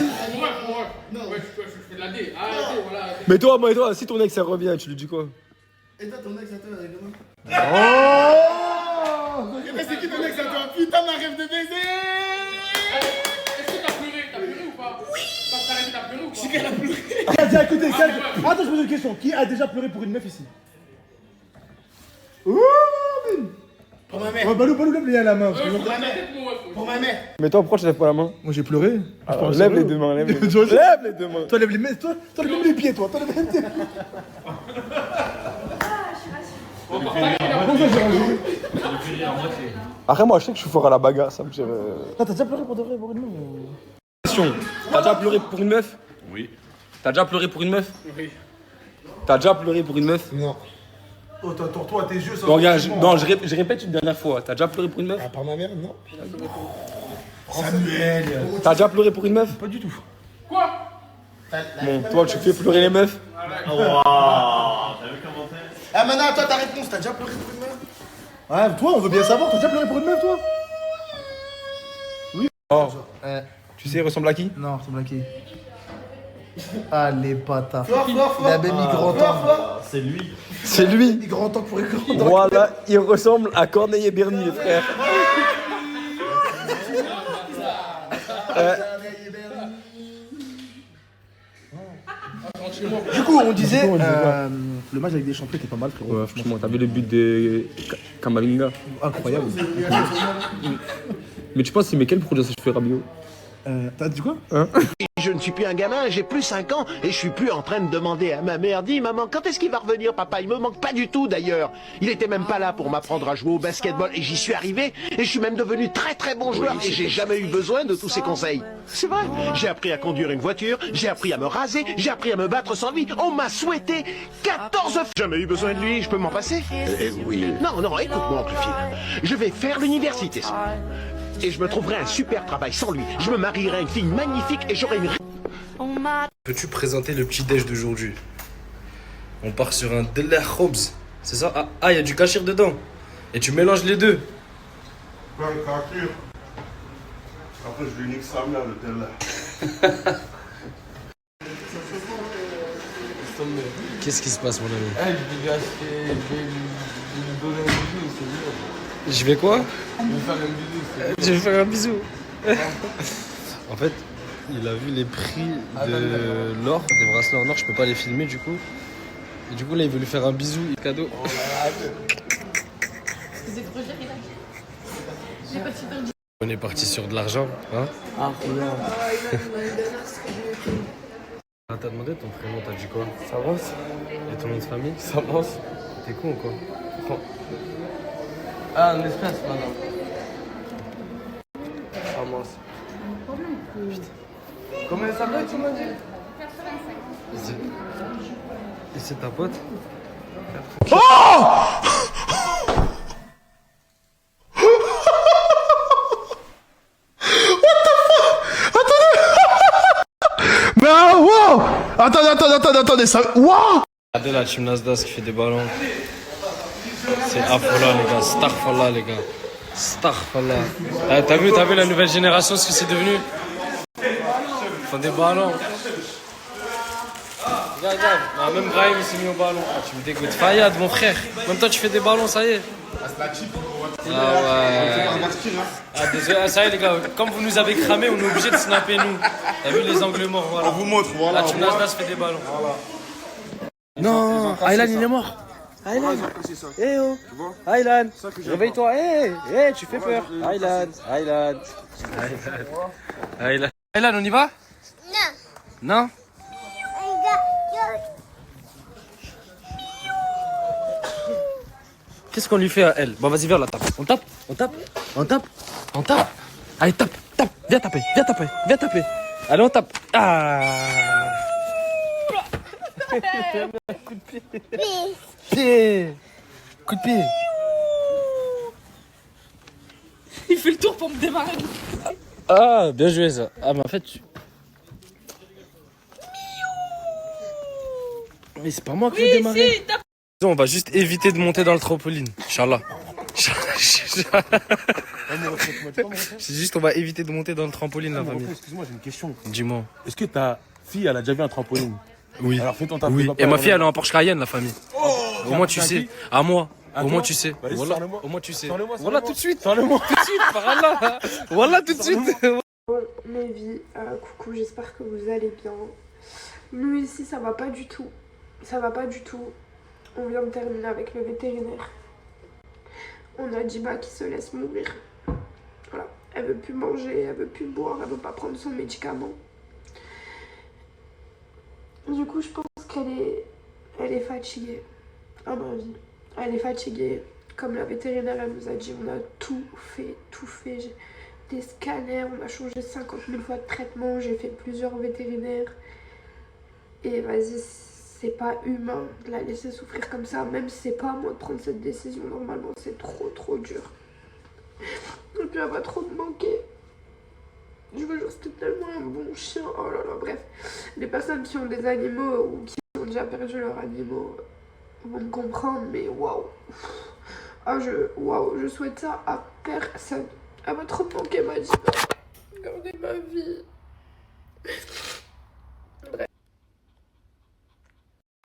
Non, wesh, je fais de la D. Arrêtez, voilà. Mais toi, si ton ex elle revient, tu lui dis quoi? Et toi, ton ex à toi, avec comment? Oh! Mais c'est qui ton ex à toi? Putain, ma rêve de baiser! Est-ce que t'as pleuré ou pas? Oui! T'as pleuré ou pas? Chica, elle a pleuré. Tiens, écoutez, attends, je pose une question. Qui a déjà pleuré pour une meuf ici? Oh, Pour ma mère. ouais, Balou, lève les à la main. Pour ma mère. Mais toi, pourquoi tu lèves pas la main? Moi j'ai pleuré. Alors, lève les deux mains, lève les deux mains. Lève les deux mains. Toi, lève les mains. Toi, lève les pieds, toi. Toi, lève les pieds. Après, moi, je sais que je suis fort à la bagarre, ça me fait. T'as déjà pleuré pour de vrai pour une meuf? Question. T'as déjà pleuré pour une meuf? Oui. T'as déjà pleuré pour une meuf? Oui. T'as déjà pleuré pour une meuf? Non. Oh, toi, tes yeux sont. Non, regarde, je répète une dernière fois. T'as déjà pleuré pour une meuf? Par ma mère, non. Samuel. T'as déjà pleuré pour une meuf? Pas du tout. Quoi? Bon, toi, tu fais pleurer les meufs? Ah, maintenant, toi, ta réponse, t'as déjà pleuré pour une meuf? Ouais, toi, on veut bien savoir. T'as déjà pleuré pour une meuf, toi? Oui. Oh. Tu sais, il ressemble à qui? Non, c'est blaqué. Allez, bâtard. Fort. Il a même mis grand temps. C'est lui. C'est lui. Il grand temps pour écran. Voilà, il ressemble à Corneille Bernier, frère. Du coup, on disait le match avec des champions était pas mal, frérot. Ouais, franchement, t'as vu le but de Kamavinga? Incroyable. Mais tu penses qu'il met quel projet à ses cheveux, Rabiot? T'as dit quoi? Hein? Je ne suis plus un gamin, j'ai plus 5 ans et je suis plus en train de demander à ma mère, dis maman, quand est-ce qu'il va revenir papa? Il me manque pas du tout d'ailleurs. Il était même pas là pour m'apprendre à jouer au basketball et j'y suis arrivé et je suis même devenu très très bon joueur et j'ai jamais eu besoin de tous ces conseils. C'est vrai, j'ai appris à conduire une voiture, j'ai appris à me raser, j'ai appris à me battre sans lui. On m'a souhaité 14 fois. Jamais eu besoin de lui, je peux m'en passer? Oui. Non, écoute-moi oncle Phil. Je vais faire l'université sans lui. Et je me trouverai un super travail sans lui. Je me marierai à une fille magnifique et j'aurai une... Peux-tu présenter le petit déj d'aujourd'hui? On part sur un Deller Hobbs, c'est ça? Ah, il y a du kachir dedans. Et tu mélanges les deux. Ouais, kachir. Après, je lui nique sa mère, le Deller. Qu'est-ce qui se passe, mon ami? Je vais lui acheter, je vais lui donner un bisou, c'est bien. Je vais quoi? Je vais faire un bisou. Je vais faire un bisou. En fait, il a vu les prix de l'or, des bracelets en or, je peux pas les filmer du coup. Et du coup là il veut lui faire un bisou, cadeau. On est parti sur de l'argent, hein? Ah, Ah, t'as demandé ton prénom, t'as dit quoi? Savance. Et ton nom de famille? Savance. T'es con ou quoi? Ah, un espace, madame. Savance. Comment elle s'appelle, tu m'as dit? 85. Et c'est ta pote? Oh! Attendez, ça... Wow! Regardez la team Nasdaq qui fait des ballons. C'est affolant, les gars. Starfallah, les gars. Starfallah. T'as vu la nouvelle génération, ce que c'est devenu? Ils font des ballons. Regarde. Ah, même Brahim il s'est mis au ballon. Ah, tu me dégoûtes. Fayad, mon frère. Même toi, tu fais des ballons, ça y est. Ah ouais. Ah, désolé, ça y est, les gars. Comme vous nous avez cramé, on est obligé de snapper, nous. T'as vu les angles morts, voilà. On vous montre, voilà. Là, Nasdas fait des ballons. Non, Aylan, il est mort. Aylan. Eh oh. Aylan. Réveille-toi. Eh, tu fais peur. Aylan. Aylan, on y va? Non. Qu'est-ce qu'on lui fait à elle? Bon, vas-y, viens, la tape. On tape. Allez, tape. Viens taper. Allez, on tape. Ah. Coup de pied. Coup de pied. Il fait le tour pour me démarrer. Ah, bien joué ça. Ah, mais en fait, Mais c'est pas moi qui vais démarrer. On va juste éviter de monter dans le trampoline. Inch'Allah. C'est juste, on va éviter de monter dans le trampoline, la famille. Excuse-moi, j'ai une question. Dis-moi. Est-ce que ta fille, elle a déjà vu un trampoline? Oui. Alors fais ton taf. Oui. Et ma fille, elle est en Porsche Cayenne, la famille. Au moins, tu sais. À moi. Au moins, tu sais. Voilà. Au moins, tu sais. Voilà, tout de suite. Parle-moi. Tout de suite, par Allah. Voilà, tout de suite. Bon, mes vies, coucou, j'espère que vous allez bien. Nous ici, ça va pas du tout. On vient de terminer avec le vétérinaire. On a Diba qui se laisse mourir. Voilà. Elle veut plus manger, elle veut plus boire, elle veut pas prendre son médicament. Du coup, je pense qu'elle est fatiguée. À mon avis. Elle est fatiguée. Comme la vétérinaire, elle nous a dit, on a tout fait. J'ai des scanners, on a changé 50 000 fois de traitement, j'ai fait plusieurs vétérinaires. Et vas-y, c'est pas humain de la laisser souffrir comme ça, même si c'est pas à moi de prendre cette décision. Normalement, c'est trop dur. Et puis elle va trop me manquer. Je veux dire, c'était tellement un bon chien. Oh là là, bref. Les personnes qui ont des animaux ou qui ont déjà perdu leurs animaux vont me comprendre, mais waouh. Ah, je souhaite ça à personne. Elle va trop me manquer, ma vie. Regardez ma vie. Bref.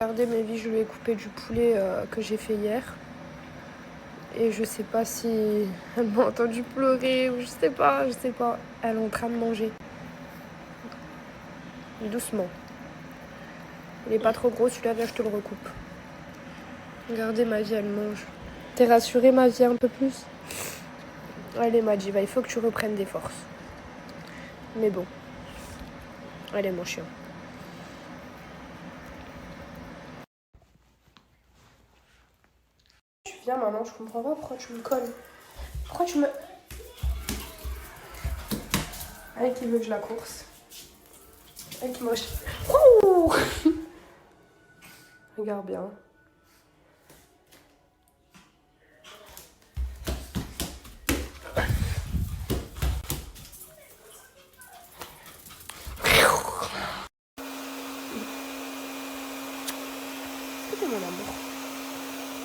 Regardez mes vies, je lui ai coupé du poulet que j'ai fait hier. Et je sais pas si elle m'a entendu pleurer ou je sais pas. Elle est en train de manger. Doucement. Il est pas trop gros, celui-là, là, je te le recoupe. Regardez ma vie, elle mange. T'es rassurée, ma vie, un peu plus? Allez, ma diva, il faut que tu reprennes des forces. Mais bon. Allez, mon chien. Tu viens, maman, je comprends pas pourquoi tu me colles. Pourquoi tu me... Elle qui veut que je la course. Elle qui moche. Ouh. Regarde bien.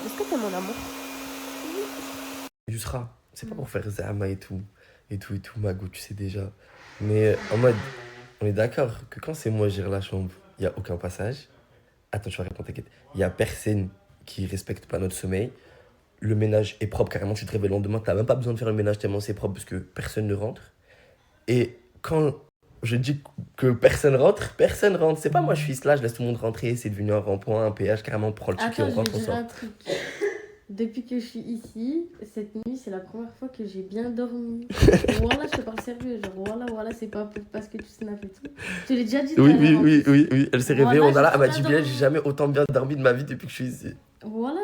Est-ce que t'es mon amour? Yusra, c'est pas pour faire Zama et tout, Mago, tu sais déjà. Mais en mode, on est d'accord que quand c'est moi qui gère la chambre, il n'y a aucun passage. Attends, tu vas répondre, t'inquiète. Il n'y a personne qui respecte pas notre sommeil. Le ménage est propre, carrément, tu te réveilles le lendemain, t'as même pas besoin de faire le ménage tellement c'est propre parce que personne ne rentre. Et quand je dis que personne rentre. C'est pas moi, je suis là, je laisse tout le monde rentrer, c'est devenu un rond-point, un péage, carrément, pour le ticket, on rentre, on sort. Depuis que je suis ici, cette nuit, c'est la première fois que j'ai bien dormi. Voilà, je te parle sérieux. Genre, voilà, c'est pas parce que tu snaps et tout. Je te l'ai déjà dit. Oui, elle s'est réveillée, elle m'a dit bien, j'ai jamais autant bien dormi de ma vie depuis que je suis ici. Voilà,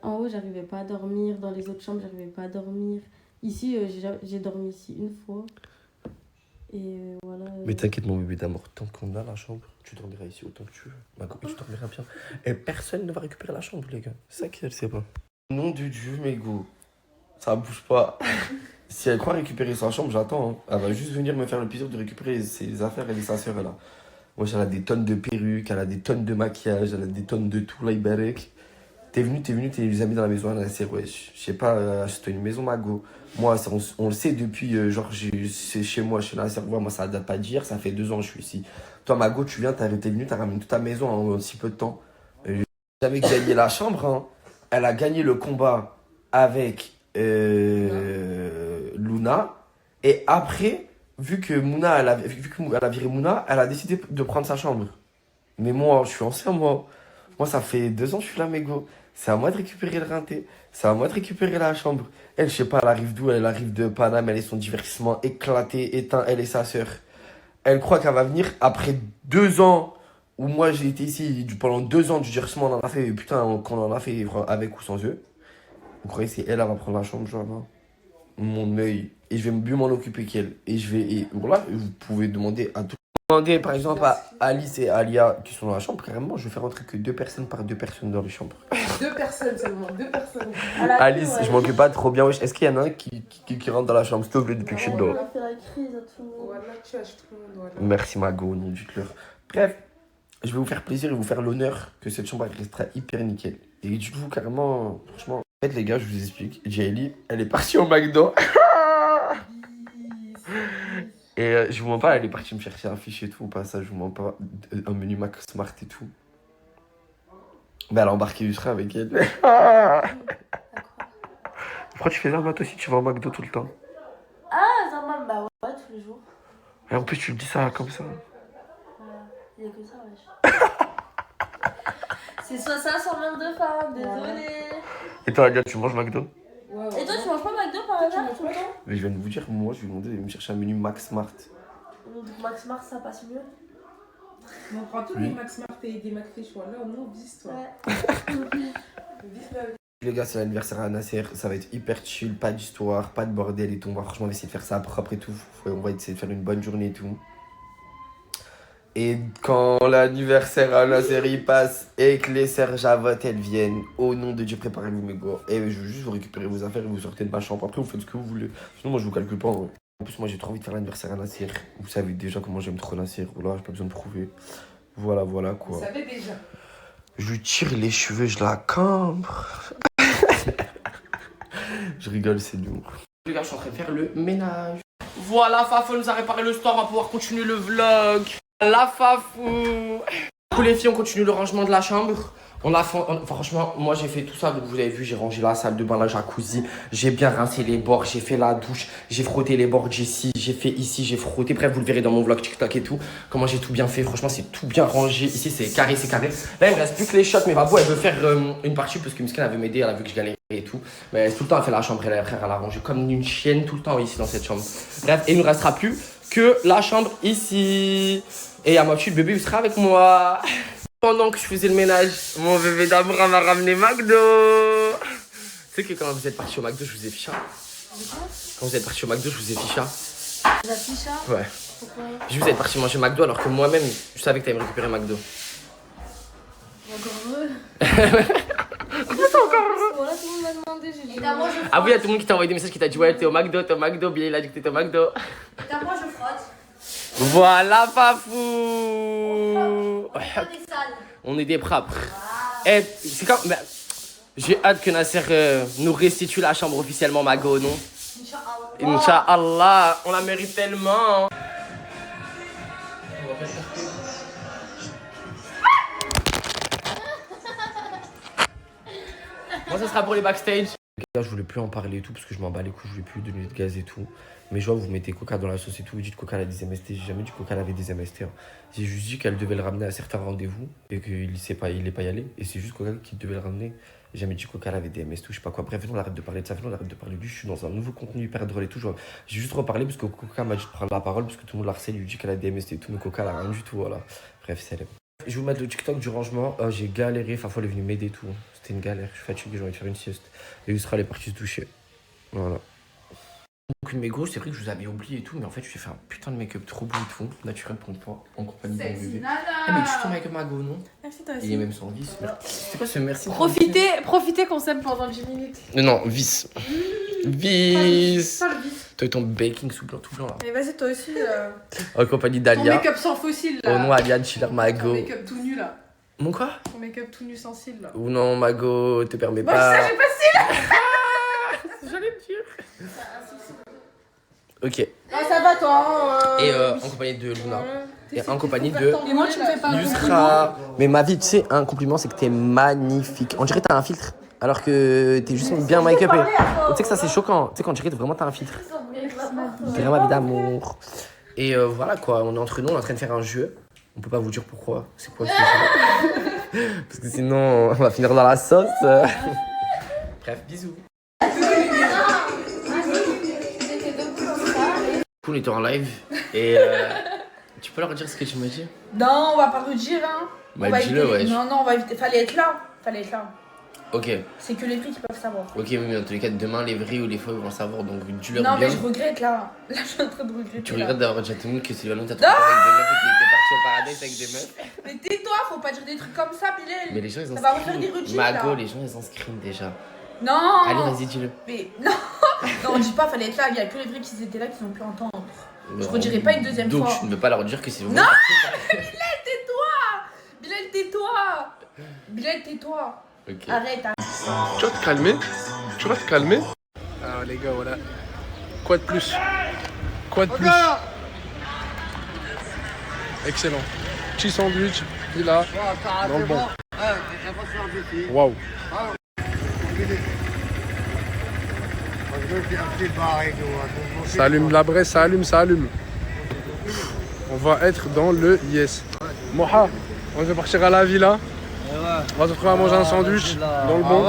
en haut, j'arrivais pas à dormir. Dans les autres chambres, j'arrivais pas à dormir. Ici, j'ai dormi ici une fois. Et voilà. Mais t'inquiète, mon bébé d'amour, tant qu'on a la chambre, tu dormiras ici autant que tu veux. Ma copine, tu dormiras bien. Et personne ne va récupérer la chambre, les gars. C'est ça qu'elle sait pas. Nom de Dieu, mes go. Ça bouge pas. Si elle croit récupérer sa chambre, j'attends. Hein. Elle va juste venir me faire le plaisir de récupérer ses affaires et sa sœur là. Moi, elle a des tonnes de perruques, elle a des tonnes de maquillage, elle a des tonnes de tout, là, Ibarek. T'es venu, t'es les amis dans la maison à Nasser, wesh. Je sais pas, achète une maison, Mago. Moi, ça, on le sait depuis, genre, c'est chez moi, chez Nasser. Moi, ça date pas d'hier, ça fait 2 ans que je suis ici. Toi, Mago, tu viens, t'es venu, t'as ramené toute ta maison en si peu de temps. J'avais gagné la chambre, hein. Elle a gagné le combat avec Luna. Et après, vu qu'elle a viré Mouna, elle a décidé de prendre sa chambre. Mais moi, je suis ancien, moi. Moi, ça fait 2 ans que je suis là, mégo. C'est à moi de récupérer le rinté. C'est à moi de récupérer la chambre. Elle, je sais pas, elle arrive d'où? Elle arrive de Paname. Elle est son divertissement éclaté, éteint. Elle et sa sœur. Elle croit qu'elle va venir après 2 ans où moi, j'ai été ici. Pendant 2 ans du divertissement, on en a fait, putain, qu'on en a fait avec ou sans eux. Vous croyez que c'est elle va prendre la chambre, genre, hein? Mon œil. Et je vais mieux m'en occuper qu'elle. Et je vais. Et voilà, vous pouvez demander à tout. Demandez par exemple à Alice et Alia qui sont dans la chambre, carrément, je vais faire rentrer que 2 personnes par 2 personnes dans les chambres. 2 personnes seulement, 2 personnes. Alice, je m'occupe pas trop bien, wesh. Est-ce qu'il y en a un qui rentre dans la chambre, s'il te plaît, depuis que je suis dedans? On a fait la crise à tout le monde. Voilà, tu achètes tout le monde. Merci Mago, non, dites-leur. Bref, je vais vous faire plaisir et vous faire l'honneur que cette chambre elle restera hyper nickel. Et dites-vous carrément, franchement, en fait les gars, je vous explique. Jaeli, elle est partie au McDo. Et je vous mens pas, elle est partie me chercher un fichier et tout, au passage, je vous mens pas, un menu Mac Smart et tout. Mais elle a embarqué Yusra avec elle. Pourquoi tu fais ça, toi aussi, tu vas au McDo tout le temps? Ah, Zaman, bah ouais, tous les jours. Et en plus, tu me dis ça comme ça. Il y a que ça, wesh. C'est soit ça, soit manque de femmes, désolé. Et toi, Alia, tu manges McDo? Et toi, tu manges pas McDo par hasard tout le temps? Mais je viens de vous dire, moi, je vais demander de me chercher un menu Mac Smart. Max Mars, ça passe mieux. On prend tous les Max Smart et des McFish, voilà, on oublie toi. Les gars, c'est l'anniversaire à Nasser, ça va être hyper chill, pas d'histoire, pas de bordel et tout. Franchement, on va essayer de faire ça propre et tout. On va essayer de faire une bonne journée et tout. Et quand l'anniversaire à Nasser il passe et que les sœurs Javotte elles viennent, au nom de Dieu, préparez-vous mes gars. Et je veux juste vous récupérer vos affaires et vous sortez de ma chambre. Après, vous faites ce que vous voulez. Sinon, moi, je vous calcule pas. En plus, moi, j'ai trop envie de faire l'anniversaire à Nasser. Vous savez déjà comment j'aime trop Nasser. Voilà, j'ai pas besoin de prouver. Voilà, quoi. Vous savez déjà. Je lui tire les cheveux, je la cambre. Je rigole, c'est dur. Les gars, je suis en train de faire le ménage. Voilà, Fafou nous a réparé le store, on va pouvoir continuer le vlog. La Fafou. Tous les filles, on continue le rangement de la chambre. Franchement, moi j'ai fait tout ça, donc vous avez vu, j'ai rangé la salle de bain, la jacuzzi, j'ai bien rincé les bords, j'ai fait la douche, j'ai frotté les bords d'ici, j'ai fait ici, j'ai frotté, bref vous le verrez dans mon vlog TikTok et tout, comment j'ai tout bien fait, franchement c'est tout bien rangé, ici c'est carré. Là il me reste plus que les shots, mais Babou elle veut faire une partie parce que Muskin elle veut m'aider, elle a vu que je galérais et tout, mais tout le temps elle fait la chambre, elle a rangé comme une chienne tout le temps ici dans cette chambre. Bref, et il ne nous restera plus que la chambre ici, et à ma petite bébé il sera avec moi. Pendant que je faisais le ménage, mon bébé d'amour m'a ramené McDo. Tu sais que quand vous êtes parti au McDo, je vous ai ficha. Quand vous êtes parti au McDo, je vous ai ficha. La ficha? Ouais. Pourquoi? Je vous êtes parti manger McDo alors que moi-même, je savais que t'allais me récupérer McDo. Encore heureux. Encore heureux. Voilà, tout le monde m'a demandé, j'ai dit. Ah oui, il y a tout le monde qui t'a envoyé des messages qui t'a dit ouais, t'es au McDo, Billy il a dit que t'étais au McDo. Moi, je frotte. Voilà, Fafou. On est des propres. Et c'est quand même... J'ai hâte que Nasser nous restitue la chambre officiellement, Mago, non? Inch'Allah. On la mérite tellement. Moi, ça sera pour les backstage. Là, je voulais plus en parler et tout parce que je m'en bats les couilles, je voulais plus donner de gaz et tout. Mais je vois, vous mettez Coca dans la sauce et tout, vous dites Coca elle a des MST. J'ai jamais dit Coca elle avait des MST. Hein. J'ai juste dit qu'elle devait le ramener à certains rendez-vous et qu'il n'est pas y allé. Et c'est juste Coca qui devait le ramener. J'ai jamais dit Coca elle avait des MST ou je sais pas quoi. Bref, on arrête de parler de ça, on arrête de parler de lui. Je suis dans un nouveau contenu hyper drôle et tout. J'ai juste reparlé parce que Coca m'a dit de prendre la parole parce que tout le monde l'harcèle, lui dit qu'elle a des MST et tout. Mais Coca elle a rien du tout, voilà. Bref, c'est elle. Je vais vous mettre le TikTok du rangement. J'ai galéré, Fafou elle est venue m'aider et tout. C'était une galère, je suis fatigué, j'ai envie de faire une sieste. Et Yusra elle est partie se doucher. Voilà. Donc une mégo, c'est vrai que je vous avais oublié et tout, mais en fait je lui ai fait un putain de make-up trop beau et tout, naturel pour une fois, en compagnie de mon bébé. Ah mais tu ton make-up Mago, non? Merci toi aussi. Il est même sans vis. C'est quoi ce merci? Profitez qu'on s'aime pendant 10 minutes. Non, vis. Vis. Pas le vis. Toi et ton baking tout blanc là. Mais vas-y toi aussi. En compagnie Ton d'Alia. make-up sans fossile là. Au nom Alia de Chiller Ton Mago. make-up tout nu là. Mon quoi? Ton make-up tout nu sans cils là. Ou non, Mago, te permets Moi pas. je sais, j'ai pas cils. J'allais le dire. Ok. Ah, ça va toi. Et en compagnie de Luna. Et en compagnie de Et moi tu me fais pas un Yusra. Mais ma vie, tu sais, un compliment, c'est que t'es magnifique. On dirait que t'as un filtre. Alors que t'es juste bien make-upé. Tu sais que ça, c'est choquant. Tu sais, quand on dirait que vraiment t'as un filtre. C'est vraiment ma vie d'amour. Et voilà quoi, on est entre nous, on est en train de faire un jeu. On peut pas vous dire pourquoi. C'est quoi ce jeu? Parce que sinon, on va finir dans la sauce. Bref, bisous. On était en live et tu peux leur dire ce que tu m'as dit? Non, on va pas redire hein. Bah, On va dis-le, éviter- ouais. Non, on va éviter. Fallait être là. Ok. C'est que les vrais qui peuvent savoir. Ok, mais dans tous les cas, demain, les vrais ou les faux, ils vont savoir, donc dis-leur Non, bien. mais je regrette là. Là, je suis en train de regretter. Tu là. regrettes d'avoir dit à tout le monde que Sylvano t'a trompé avec des meufs et qu'il était parti au paradis avec des meufs? Mais tais-toi, faut pas dire des trucs comme ça, Bilal. Mais les gens, ils ont Ça va refaire des routines Mago, là. les gens, ils ont screen déjà. Non. Allez, vas-y, dis-le. Mais non. Non, on dit pas, fallait être là. Il y a que les vrais qui étaient là qui ont pu entendre. Je redirai pas une deuxième donc, fois. Donc, tu ne veux pas leur dire que c'est Non. Bilal, tais-toi. Bilal, tais-toi. Bilal, tais-toi. Ok. Arrête. Tu vas te calmer? Tu vas te calmer? Alors les gars, voilà. Quoi de plus? Quoi de plus? Excellent. Petit sandwich, il a dans le bon. Waouh. Ça allume la braise, ça allume, ça allume. On va être dans le yes. Moha, on va partir à la villa. On va se retrouver à manger un sandwich dans le bon.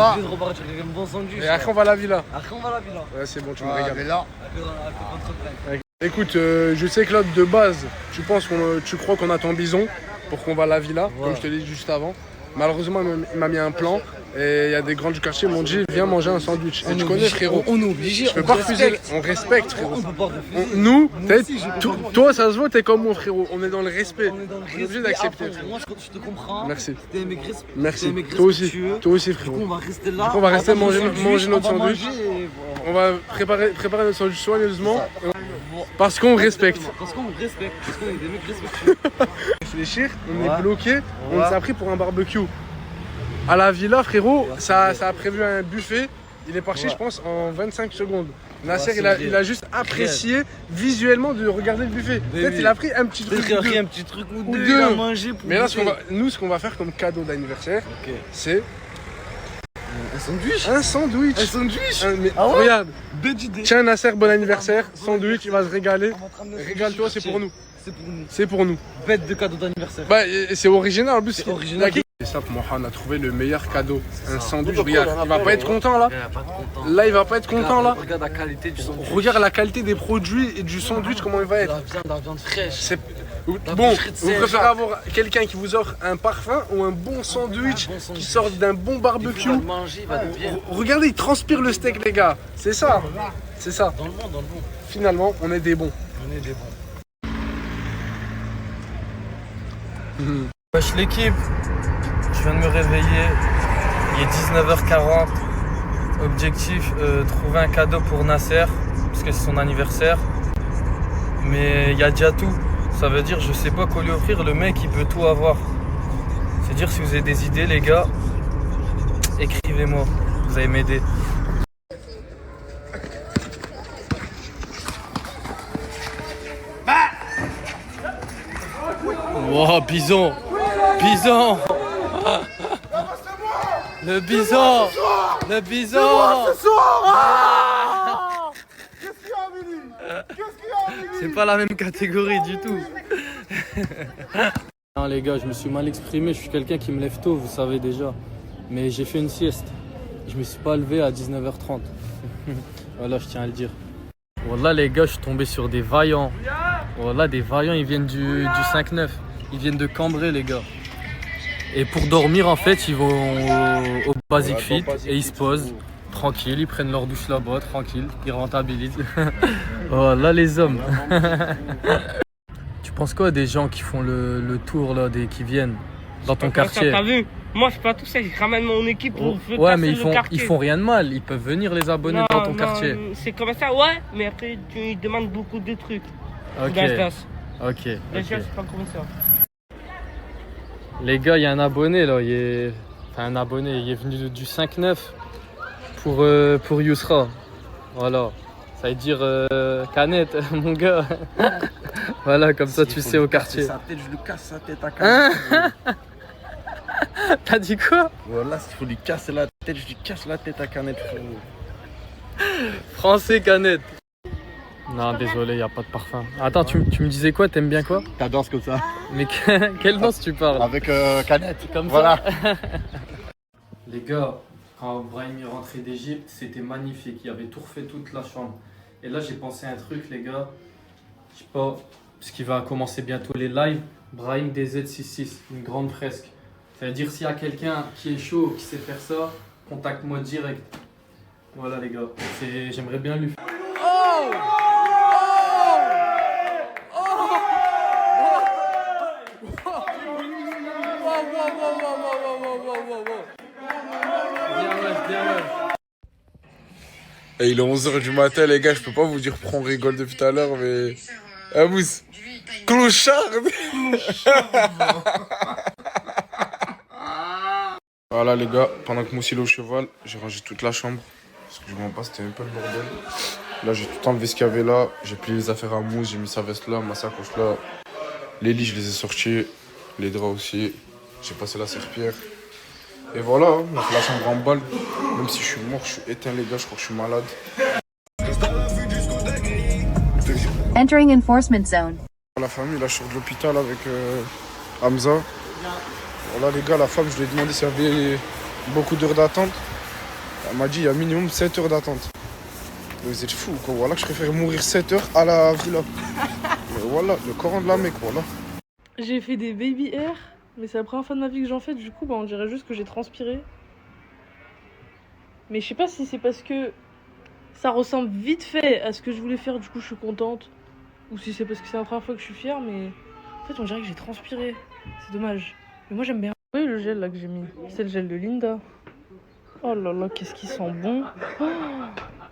Et après on va à la villa. Ouais, c'est bon, tu me régales. Écoute, je sais que là de base, tu crois qu'on attend Bison pour qu'on va à la villa, comme je te l'ai dit juste avant. Malheureusement, il m'a mis un plan et il y a des grands du quartier qui m'ont dit viens manger un sandwich. Et tu connais frérot, On est obligé. je peux pas refuser, on respecte frérot. Nous, toi ça se voit, t'es comme mon frérot, on est dans le respect. On est obligé d'accepter. Moi je te comprends. Merci. T'es maigre. Merci. Toi aussi frérot. On va rester là. Du coup, on va rester manger notre sandwich. Manger, On va préparer notre sandwich soigneusement. Parce qu'on respecte. Parce qu'on respecte. Parce qu'on est des mecs respectueux. Réfléchir, on est bloqué, on s'est pris pour un barbecue. À la villa, frérot, ça a prévu un buffet. Il est parti, je pense, en 25 secondes. Nasser, il a juste apprécié visuellement de regarder le buffet. Peut-être il a pris un petit truc ou deux. Il a mangé pour mais là, ce qu'on va faire comme cadeau d'anniversaire, c'est un sandwich. Un sandwich. Un sandwich. Mais ah ouais. Regarde. Bête idée. Tiens Nasser, bon anniversaire. Sandwich, il va se régaler. Régale-toi, c'est pour nous. C'est pour nous. C'est pour nous. Bête de cadeau d'anniversaire. Bah, c'est original en plus. C'est original. C'est ça, Mohan a trouvé le meilleur cadeau. Un sandwich. Regarde, il va pas être content là. Là, il va pas être content là. Regarde la qualité du sandwich. Regarde la qualité des produits et du sandwich, comment il va être. La viande fraîche. Bon, vous préférez avoir quelqu'un qui vous offre un parfum ou un bon sandwich qui sort d'un bon barbecue? Regardez, il transpire le steak, les gars. C'est ça. C'est ça. Dans le bon. Finalement, on est des bons. Wesh l'équipe, je viens de me réveiller. Il est 19h40. Objectif, trouver un cadeau pour Nasser, parce que c'est son anniversaire. Mais il y a déjà tout. Ça veut dire je sais pas quoi lui offrir, le mec il peut tout avoir. C'est dire si vous avez des idées les gars, écrivez-moi, vous allez m'aider. Wow, bison. Bison. Le bison. Le bison. C'est pas la même catégorie du tout. Non les gars, je me suis mal exprimé, je suis quelqu'un qui me lève tôt, vous savez déjà. Mais j'ai fait une sieste. Je me suis pas levé à 19h30. Voilà, je tiens à le dire. Voilà les gars, je suis tombé sur des vaillants. Voilà, des vaillants, ils viennent du 5-9. Ils viennent de Cambrai les gars. Et pour dormir en fait, ils vont au Basic Fit et ils se posent. Tranquille, ils prennent leur douche là-bas, tranquille, ils rentabilisent. Voilà les hommes. Tu penses quoi des gens qui font le tour là, qui viennent dans ton quartier? T'as vu? Moi je suis pas tout seul, je ramène mon équipe pour ouais, mais ils font rien de mal, ils peuvent venir les abonnés dans ton quartier. C'est comme ça, ouais, mais après tu demandes beaucoup de trucs. Ok. Ok. Déjà, c'est pas comme ça. Les gars, il y a un abonné là, un abonné, il est venu du 5-9 pour Yousra. Voilà. Ça veut dire canette, mon gars. Voilà, comme ça tu sais au quartier. Sa tête, je lui casse sa tête à canette. T'as dit quoi? Voilà, s'il faut lui casser la tête, je lui casse la tête à canette, frérot. Français canette. Non, désolé, y a pas de parfum. Attends, tu me disais quoi? T'aimes bien quoi? Ta danse comme ça. Mais quelle danse tu parles? Avec canette. Comme voilà. ça. Les gars, quand Brahim est rentré d'Égypte, c'était magnifique. Il avait tout refait toute la chambre. Et là, j'ai pensé à un truc, les gars. Je sais pas, parce qu'il va commencer bientôt les lives. Brahim DZ66, une grande fresque. C'est-à-dire, s'il y a quelqu'un qui est chaud, qui sait faire ça, contacte-moi direct. Voilà, les gars. J'aimerais bien lui faire. Oh! Et il est 11h du matin, les gars, je peux pas vous dire pourquoi on rigole depuis tout à l'heure, mais... Abous, clochard. Voilà les gars, pendant que Moussi est au cheval, j'ai rangé toute la chambre. Parce que je m'en passe, c'était un peu le bordel. Là, j'ai tout enlevé ce qu'il y avait là. J'ai plié les affaires à Mousse, j'ai mis sa veste là, ma sacoche là. Les lits, je les ai sortis. Les draps aussi. J'ai passé la serpillère. Et voilà, on a fait la chambre en balle. Même si je suis mort, je suis éteint les gars, je crois que je suis malade. Entering enforcement zone. La famille, là je sors de l'hôpital avec Hamza. Voilà les gars, la femme, je lui ai demandé s'il y avait beaucoup d'heures d'attente. Elle m'a dit il y a minimum 7 heures d'attente. Vous êtes fous quoi, voilà que je préfère mourir 7 heures à la villa. Mais voilà, le Coran de la Mecque, voilà. J'ai fait des baby air, mais c'est la première fois de ma vie que j'en fais, du coup on dirait juste que j'ai transpiré. Mais je sais pas si c'est parce que ça ressemble vite fait à ce que je voulais faire, du coup je suis contente. Ou si c'est parce que c'est la première fois que je suis fière, mais en fait on dirait que j'ai transpiré. C'est dommage. Mais moi j'aime bien. Oui, le gel là que j'ai mis, c'est le gel de Linda. Oh là là, qu'est-ce qu'il sent bon. Oh,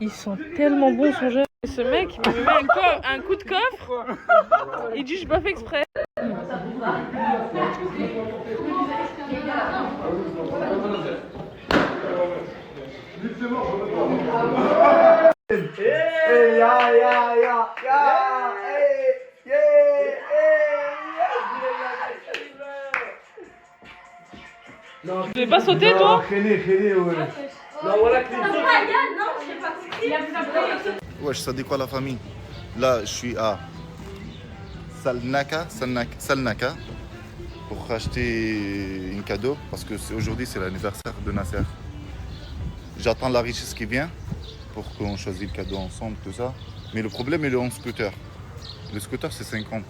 il sent tellement bon son gel. Et ce mec, il me met un coup de coffre. Il dit j'ai pas fait exprès. Tu veux pas sauter toi? Wesh, ça dit quoi la famille? Là, je suis à Salnaka pour acheter un cadeau parce que aujourd'hui c'est l'anniversaire de Nasser. J'attends la richesse qui vient pour qu'on choisisse le cadeau ensemble, tout ça. Mais le problème il est en scooter. Le scooter c'est 50.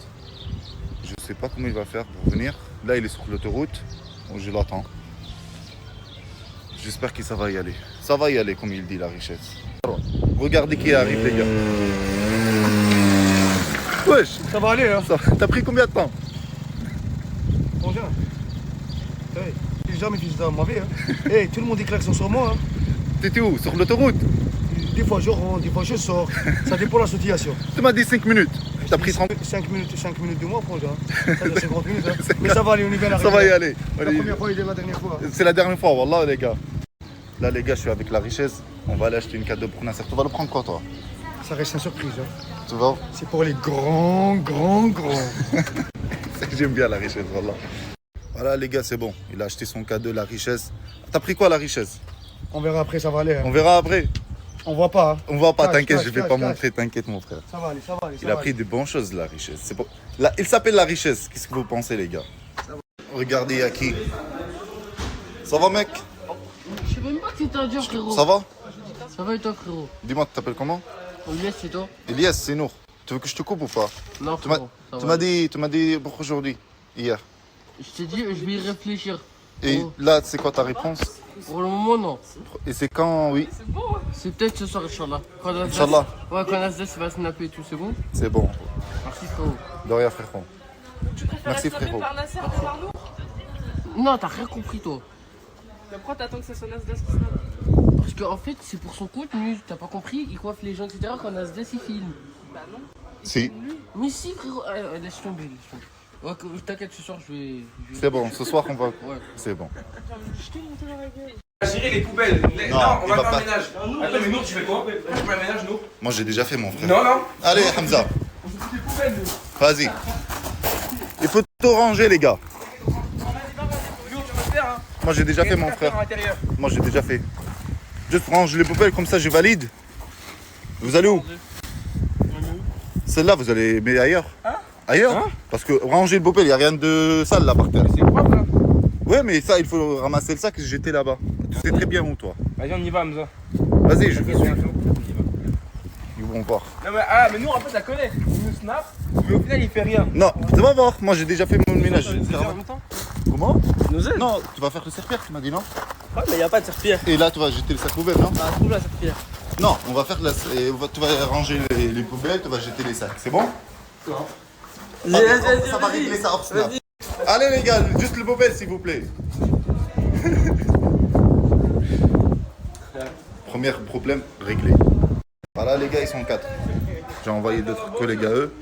Je sais pas comment il va faire pour venir. Là il est sur l'autoroute, je l'attends. J'espère que ça va y aller. Ça va y aller comme il dit la richesse. Regardez qui arrive les gars. Wesh, ça va aller hein. T'as pris combien de temps? Bonjour. Hey, j'ai jamais fait ça dans ma vie hein. Hey, tout le monde déclare sur moi hein. T'étais où? Sur l'autoroute? Des fois je rentre, des fois je sors. Ça dépend de la situation. Tu m'as dit 5 minutes. T'as pris 30 5 minutes de moi, frangin. Ça doit 50 minutes. Hein. Mais ça va aller, on y va. Ça va y aller. La première fois et la dernière fois. C'est la dernière fois, wallah les gars. Là les gars, je suis avec la richesse. On va aller acheter une cadeau pour Nasser. Tu vas le prendre quoi toi? Ça reste une surprise. Hein. Tu vois? C'est pour les grands. J'aime bien la richesse, wallah. Voilà les gars, c'est bon. Il a acheté son cadeau, la richesse. T'as pris quoi la richesse? On verra après, ça va aller. Hein. On verra après. On voit pas. Hein. On voit pas, t'inquiète, je vais pas montrer, t'inquiète mon frère. Ça va aller, ça va aller. Il a pris des bonnes choses, la richesse. C'est pour... Là, il s'appelle la richesse. Qu'est-ce que vous pensez, les gars? Regardez, à qui? Ça va, mec? Je sais même pas que c'était un dur, frérot. Ça va? Ça va et toi, frérot? Dis-moi, tu t'appelles comment? Elias, c'est toi? Elias, c'est Nour. Tu veux que je te coupe ou pas? Non, tu m'as dit pour aujourd'hui, hier. Je t'ai dit, je vais y réfléchir. Et là, c'est quoi ta réponse? Pour le moment, non. Et c'est quand, oui? C'est peut-être ce soir, Inch'Allah. Inch'Allah. Ouais, quand Nasdaq va snapper et tout, c'est bon? C'est bon. Merci, frérot. De rien, frérot. Tu préfères Merci, être frérot. par Nasser que par nous? Non, t'as rien compris, toi. Pourquoi t'attends que ça soit Nasdaq qui snappe? Parce qu'en fait, c'est pour son contenu. T'as pas compris? Il coiffe les gens, etc. quand Nasdaq il filme. Bah non. Si. Mais si, frérot. Laisse tomber, laisse tomber. Ouais, t'inquiète, ce soir, je vais... C'est bon, ce soir, on va... Ouais. C'est bon. Je t'ai monté dans la gueule. Gérer les poubelles. Non, on il va va faire pas. le ménage. Attends, mais Nour, tu fais quoi? Tu fais le ménage, Nour? Moi, j'ai déjà fait, mon frère. Non, non. Allez, Hamza. On s'occupe des poubelles, nous. Vas-y. Il faut tout ranger, les gars. Nour, tu vas le faire, hein? Moi, j'ai déjà fait, mon frère. Moi, j'ai déjà fait. Juste range les poubelles, comme ça, je valide. Vous allez où? Celle-là, vous allez... Mais ailleurs. Ailleurs. Parce que ranger le poubelle, il n'y a rien de sale, là, par terre. C'est propre, là. Ouais, mais ça, il faut ramasser le sac et jeter là-bas. Tu sais très bien où, toi. Vas-y, on y va, Hamza. Vas-y, je vais suivre. Ils vont voir. Non, mais nous, en fait, la connaît. Il nous snap, mais au final, il fait rien. Non, tu vas voir. Moi, j'ai déjà fait mon ménage. En même temps. Comment? Nous aide. Non, tu vas faire le serpillère, tu m'as dit non? Ouais, mais il n'y a pas de serpillère. Et là, tu vas jeter le sac poubelle, non? Ah, trouve la serpillère. Non, on va faire tu vas ranger les poubelles, tu vas jeter les sacs. C'est bon? Non. Ça va régler ça hors snap. Allez, les gars, juste le poubelle, s'il vous plaît. Premier problème réglé. Voilà, les gars, ils sont 4. J'ai envoyé d'autres collègues à eux.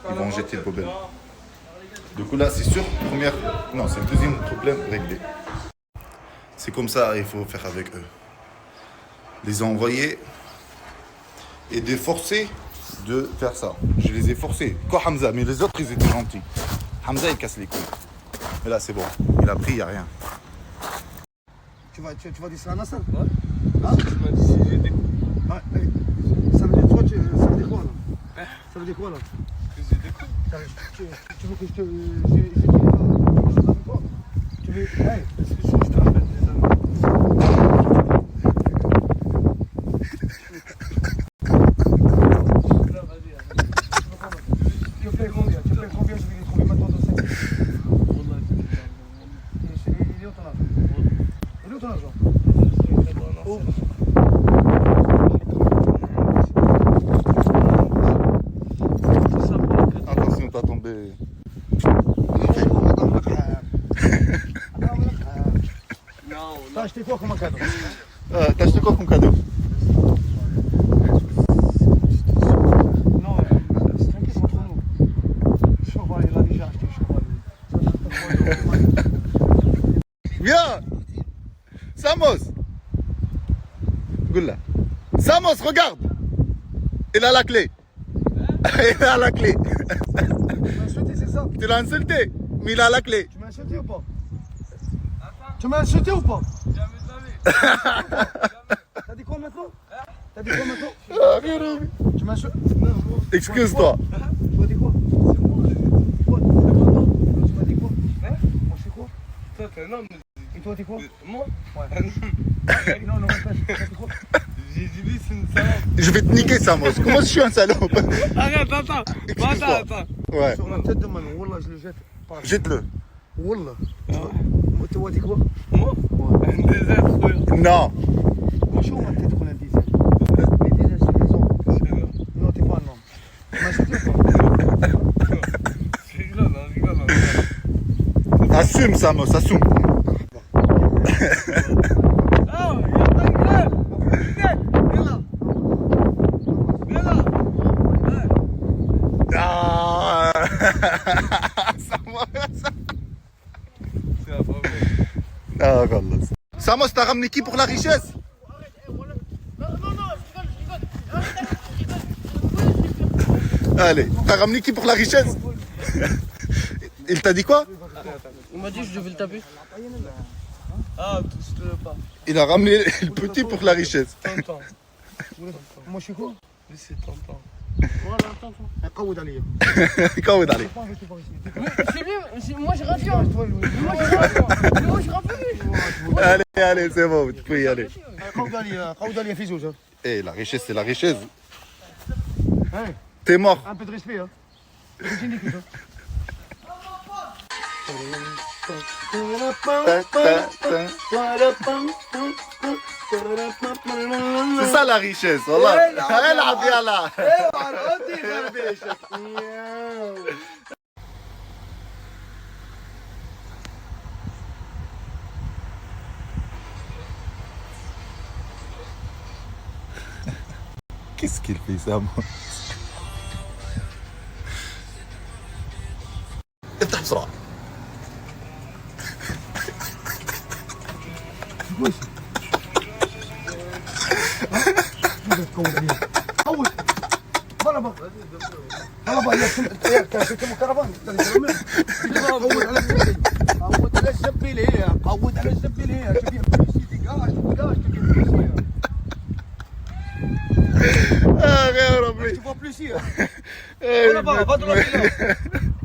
Ils vont jeter le poubelle. Du coup, là, c'est sûr, non, c'est le deuxième problème réglé. C'est comme ça, il faut faire avec eux. Les envoyer et de forcer de faire ça. Je les ai forcés. Quoi, Hamza? Mais les autres, ils étaient gentils. Hamza, il casse les couilles. Mais là, c'est bon. Il a pris, il n'y a rien. Tu vas descendre à la salle? Ouais. Hein? Tu m'as dit si j'ai des coups. Ouais, ça veut dire quoi, ça veut dire quoi là? Ça veut dire quoi là? Que j'ai des coups. Tu veux que je te... Tu veux... Hey, est-ce que je te rappelle des amis? Tu payes combien? Je vais les trouver maintenant dans 5 minutes. Il est où ton argent? Il est où ton argent? Oh. Attention, t'as tombé. T'as acheté quoi comme cadeau? T'as acheté quoi comme cadeau? Non, c'est tranquille, c'est entre nous. Cheval, il a déjà acheté cheval. Viens! Samos! Goula. Samos, regarde! Il a la clé. Il a la clé. Tu m'as insulté, c'est ça? Tu l'as insulté, mais il a la clé. Tu m'as insulté ou pas? Tu m'as insulté ou pas? T'as dit quoi maintenant? T'as dit quoi maintenant? Tu m'as insulté? Excuse-toi. Tu m'as dit quoi? Tu m'as dit quoi? Moi je fais quoi? Toi, t'es un homme. Et toi t'es quoi? Moi? Ouais. Non, répète. T'as dit quoi? J'ai dit lui, c'est une salope. Je vais te niquer, Samos. Comment je suis un salope? Arrête, attends. Attends. Ouais. Sur la tête de Manon, Wallah, je le jette. Jette-le. Wallah. Tu m'as dit quoi? Moi? Un désert, frère. Non. Moi je suis où ma tête qu'on a dit ça? Les déserts, c'est les hommes. Non, t'es pas un homme. Tu m'as insulté ou pas? Je rigole. Assume, Samos, assume. Ah, خلص. Samos, t'as ramené qui pour la richesse? Allez, t'as ramené qui pour la richesse? Il t'a dit quoi? Il m'a dit que je devais le taper. Ah, je te le pas. Il a ramené le petit pour la richesse. Tonton. Moi je suis quoi? Mais c'est tonton. Voilà, attends. قود عليا. قود عليه. C'est lui, moi j'ai rien fait. Moi j'ai rien fait. Allez, c'est bon, tu peux y aller. قود عليا في زوج. Eh, la richesse, c'est la richesse. Hey. T'es mort. Un peu de respect, hein. C'est ça la richesse, voilà. Qu'est-ce qu'il fait ça, moi? بسرعة. أول ضربة ضربة يا سيدي مكرفان قود على الزبيل قود على الزبيل هي قود على الزبيل هي تبي بليسي دقاش يا ربي. Tu vois plus ici. Là-bas, va dans la villa.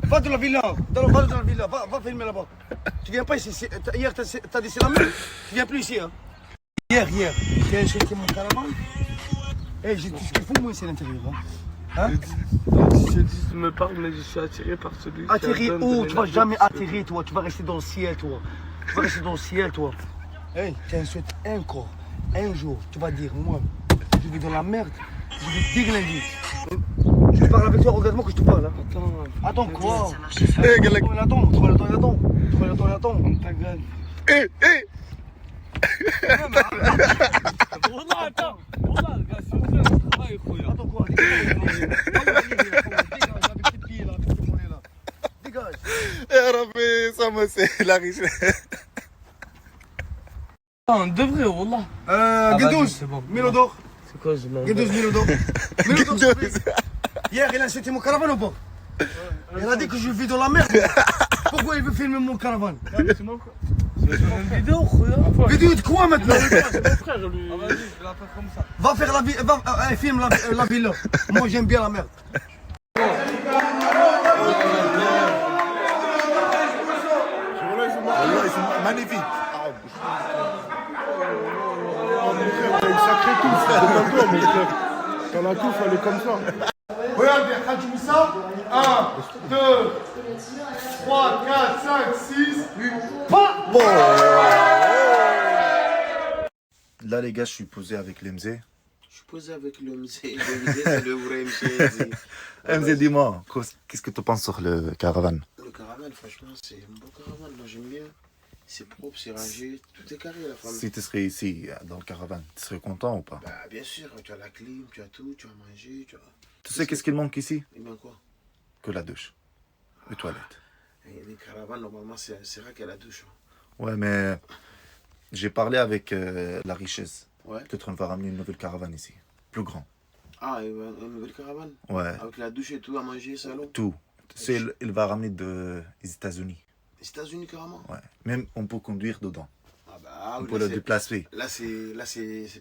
Va dans la villa. Va dans la villa. Va filmer là-bas. Tu viens pas ici. Hier, t'as laissé la main. Tu viens plus ici. Hein. Hier. J'ai acheté mon caravane. Eh, j'ai tout ce qu'il faut, moi, ici à l'intérieur. Hein? Je me parle, mais je suis attiré par celui qui Atterrir où? Tu vas jamais atterrir, toi. Tu vas rester dans le ciel, toi. Tu vas rester dans le ciel, toi. Hey, tu as un souhait encore. Un jour, tu vas dire, moi, je vis dans la merde. Je vais déglinguer. Je parle avec toi, regarde-moi que je te parle. Hein. Attends quoi? Attends. Ta gueule. والله attends. والله gars, s'il vous plaît, je travaille, خويا. Attends quoi? Dégage. يا ربي ça c'est la richesse. On devrait, wallah. Guedouz, Milo d'or. C'est quoi ce nom? Guedouz, Milo d'or. Milo d'or, s'il te plaît. Hier, il a acheté mon caravane ou pas? Il a dit que je vis dans la merde. Pourquoi il veut filmer mon caravane? C'est mon frère. C'est une vidéo, خويا. Vidéo de quoi maintenant? C'est mon frère, lui. Ah vas-y, je vais la faire comme ça. Va faire la vie, filme la villa. Moi j'aime bien la merde. والله ils sont magnifiques. Sacré tout, frère. Toi, mon frère. Quand la touffe, elle est comme ça. Regardez, Hadj Moussa. 1, 2, 3, 4, 5, 6, 8. Bon. Là les gars, je suis posé avec l'MZ. Je suis posé avec le MZ. Le MZ, c'est le vrai MZ. MZ, dis-moi, qu'est-ce que tu penses sur le caravane? Le caravane, franchement, c'est un beau caravane. Moi, j'aime bien. C'est propre, c'est rangé, tout est carré la femme. Si tu serais ici, dans le caravane, tu serais content ou pas? Bah, bien sûr, tu as la clim, tu as tout, tu as mangé, tu as... Tu sais qu'est-ce qu'il manque ici? Il manque quoi? Que la douche. Les toilettes. Et les caravanes, normalement, c'est rare qu'il y a la douche. Ouais, mais j'ai parlé avec la richesse. Ouais. Peut-être on va ramener une nouvelle caravane ici. Plus grand. Ah, une nouvelle caravane? Ouais. Avec la douche et tout, à manger, salon? Tout. Il va ramener des États-Unis. Les États-Unis, carrément? Ouais. Même on peut conduire dedans. Ah bah, on peut le déplacer. Là, c'est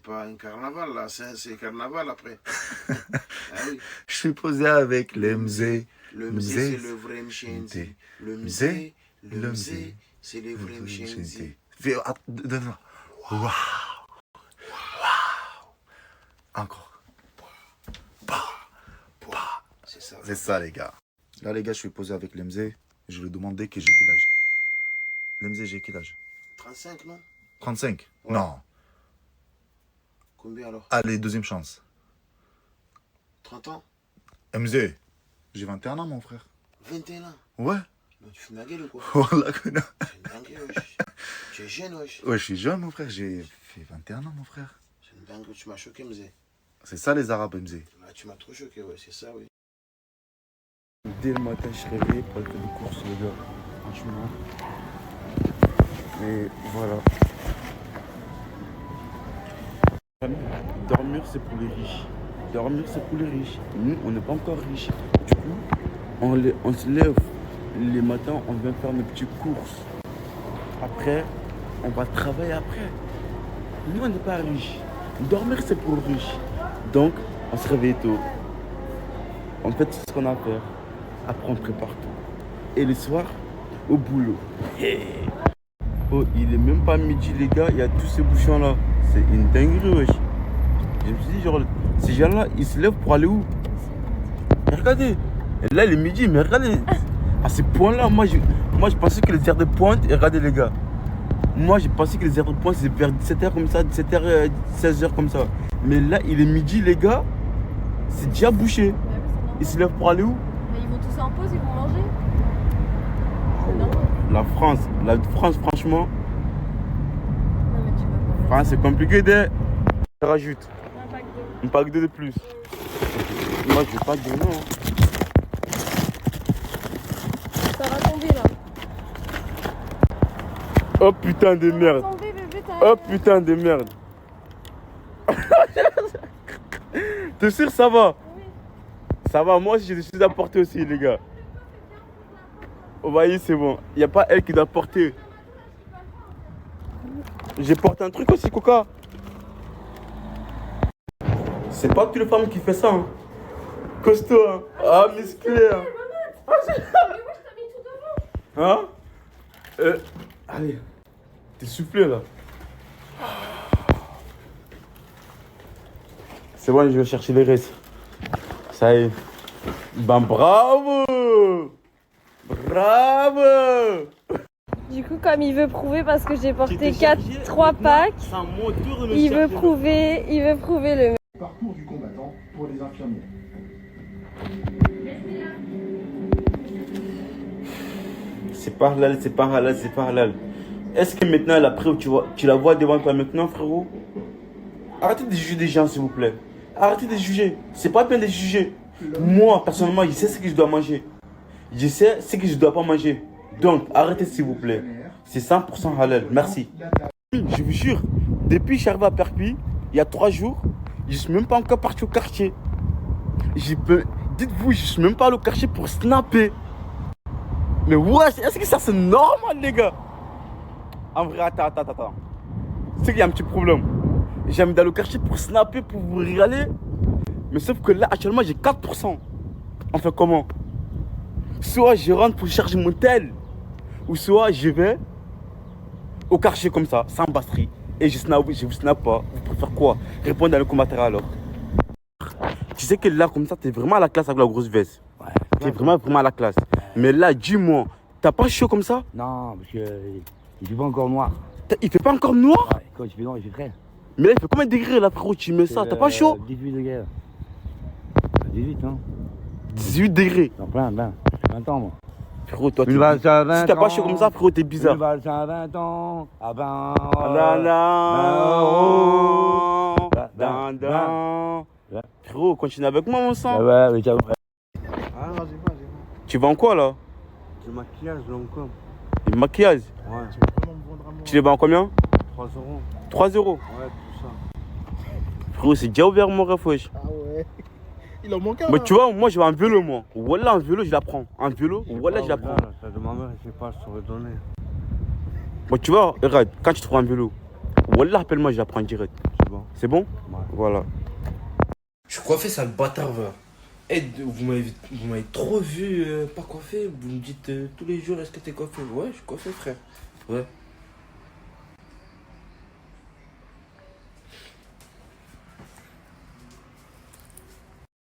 pas un carnaval, là, c'est carnaval après. Ah oui. Je suis posé avec le MZ. Le MZ, c'est le vrai Mchenzi. Le MZ, c'est le vrai Mchenzi. Waouh. Encore. C'est ça. C'est ça, les gars. Là, les gars, je suis posé avec le MZ. Je lui ai demandé que j'ai quel âge. Le MZ, j'ai quel âge? 35, non? 35? Ouais. Non. Combien alors? Allez, deuxième chance. 30 ans? MZ, j'ai 21 ans, mon frère. 21 ans? Ouais. Non, tu fais ma gueule ou quoi? Voilà que non. C'est une dinguerie, wesh. Tu es jeune, wesh. Ouais, je suis jeune, mon frère. J'ai fait 21 ans, mon frère. C'est une dinguerie, tu m'as choqué, MZ. C'est ça, les Arabes, MZ. Là, tu m'as trop choqué, ouais, c'est ça, oui. Dès le matin, je suis réveillé pour aller faire des courses, les gars. Franchement. Et voilà. Dormir, c'est pour les riches. Dormir, c'est pour les riches. Nous, on n'est pas encore riches. Du coup, on se lève les matins, on vient faire nos petites courses. Après, on va travailler après. Nous, on n'est pas riches. Dormir, c'est pour les riches. Donc, on se réveille tôt. On fait tout ce qu'on a à faire. Après, on prépare tout. Et le soir, au boulot. Oh, il est même pas midi, les gars. Il y a tous ces bouchons-là. C'est une dinguerie, wesh. Je me suis dit, genre, ces gens-là, ils se lèvent pour aller où? Et regardez. Et là, il est midi, mais regardez. À ce point-là, moi, je pensais que les heures de pointe... Et regardez, les gars. Moi, j'ai pensé que les heures de pointe, c'est vers 17h comme ça, 17h, 16h comme ça. Mais là, il est midi, les gars. C'est déjà bouché. Ils se lèvent pour aller où? Mais ils vont tous en pause, ils vont manger. La France, franchement. France, c'est compliqué de. Rajoute. Un pack de plus. Moi, je veux pas de non. Ça va tomber là. Oh putain de merde. Oh putain de merde. T'es sûr ça va? Ça va, moi aussi je suis à porter aussi les gars. Vous voyez c'est bon. Il n'y a pas elle qui doit porter. J'ai porté un truc aussi Coca. C'est pas toutes les femmes qui font ça hein. Costaud hein. Ah musclé hein. Hein? Allez. T'es soufflé là. C'est bon, je vais chercher les restes. Ça y est. Ben bravo! Bravo! Du coup, comme il veut prouver parce que j'ai porté 3 packs, il veut prouver le... Parcours du combattant pour les infirmiers. C'est pas halal, c'est pas halal, c'est pas halal. Est-ce que maintenant la preuve, tu la vois devant toi maintenant, frérot? Arrêtez de juger des gens, s'il vous plaît. Arrêtez de juger. C'est pas bien de juger. Moi, personnellement, je sais ce que je dois manger. Je sais ce que je dois pas manger. Donc, arrêtez, s'il vous plaît. C'est 100% halal. Merci. Je vous jure, depuis que je suis arrivé à Perpignan, il y a 3 jours, je suis même pas encore parti au quartier. Dites-vous, je suis même pas allé au quartier pour snapper. Mais ouais, est-ce que ça c'est normal, les gars? En vrai, attends. C'est qu'il y a un petit problème. J'aime d'aller au quartier pour snapper, pour vous régaler. Mais sauf que là, actuellement, j'ai 4%. Enfin, comment? Soit je rentre pour chercher mon tel, ou soit je vais au quartier comme ça, sans batterie. Et je vous snap pas. Vous préférez quoi? Répondez dans les commentaires alors. Tu sais que là, comme ça, t'es vraiment à la classe avec la grosse veste. Ouais. T'es vraiment à la classe. Mais là, dis-moi, t'as pas chaud comme ça? Non, parce que il fait pas encore noir. Il fait pas encore noir? Ouais, quand il fait noir, il fait frais. Mais là, il fait combien de degrés là, frérot? Tu mets ça, t'as pas chaud? 18 degrés. 18, hein. 18 degrés. Non, plein. J'ai 20 ans, moi. Frérot, toi, si t'as pas chaud comme ça, frérot, t'es bizarre. Une valse à 20 ans. Ah ben. Frérot, continue avec moi, mon sang. Ouais, mais tiens. Ah, vas-y. Tu vas en quoi là? Le maquillage, là encore. Le maquillage? Ouais. Tu les vends en combien? 3 euros. 3 euros? Ouais, tout ça. Frérot, c'est déjà ouvert mon ref, wesh. Ah ouais. Il en manque un. Mais tu vois, moi je vais en vélo, moi. Voilà, en vélo, je la prends. En vélo, voilà, je la prends. Ça demande, je sais pas, je t'aurais donné. Bon, tu vois, regarde, quand tu te prends un vélo, voilà, appelle-moi, je la prends direct. C'est bon. C'est bon? Ouais. Voilà. Je suis coiffé, sale bâtard, va. Eh, vous m'avez trop vu pas coiffé. Vous me dites tous les jours, est-ce que t'es coiffé? Ouais, je suis coiffé, frère. Ouais.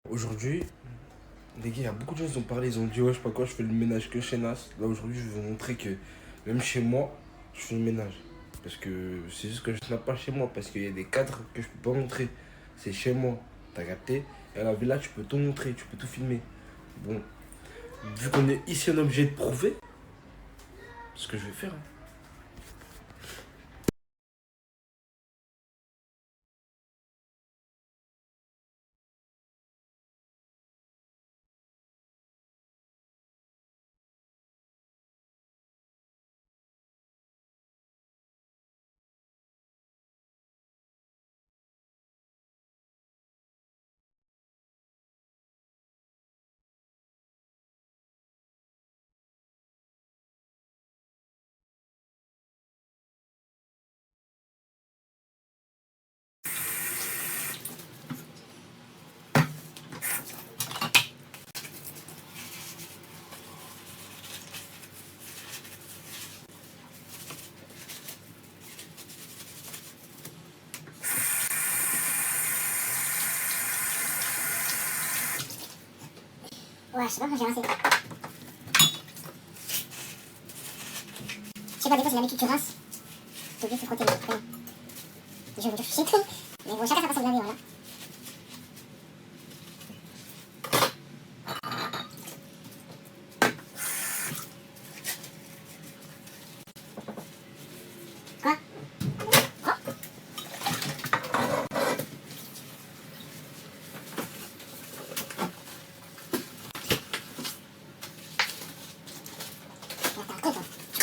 Aujourd'hui, les gars, il y a beaucoup de gens qui ont parlé. Ils ont dit, ouais, je sais pas quoi, je fais le ménage que chez Nas. Là, aujourd'hui, je vais vous montrer que même chez moi, je fais le ménage. Parce que c'est juste que je snap pas chez moi. Parce qu'il y a des cadres que je peux pas montrer. C'est chez moi. T'as capté? Et à la villa, tu peux tout montrer, tu peux tout filmer. Bon, vu qu'on est ici, on est obligé de prouver ce que je vais faire. Ouais, je sais pas quand j'ai rincé. Je sais pas, des fois, c'est l'habitude que tu rinces. T'es obligé de frotter les trucs. Je vais vous dire, je sais tout. Mais bon, chacun sa façon de laver, voilà. Quoi?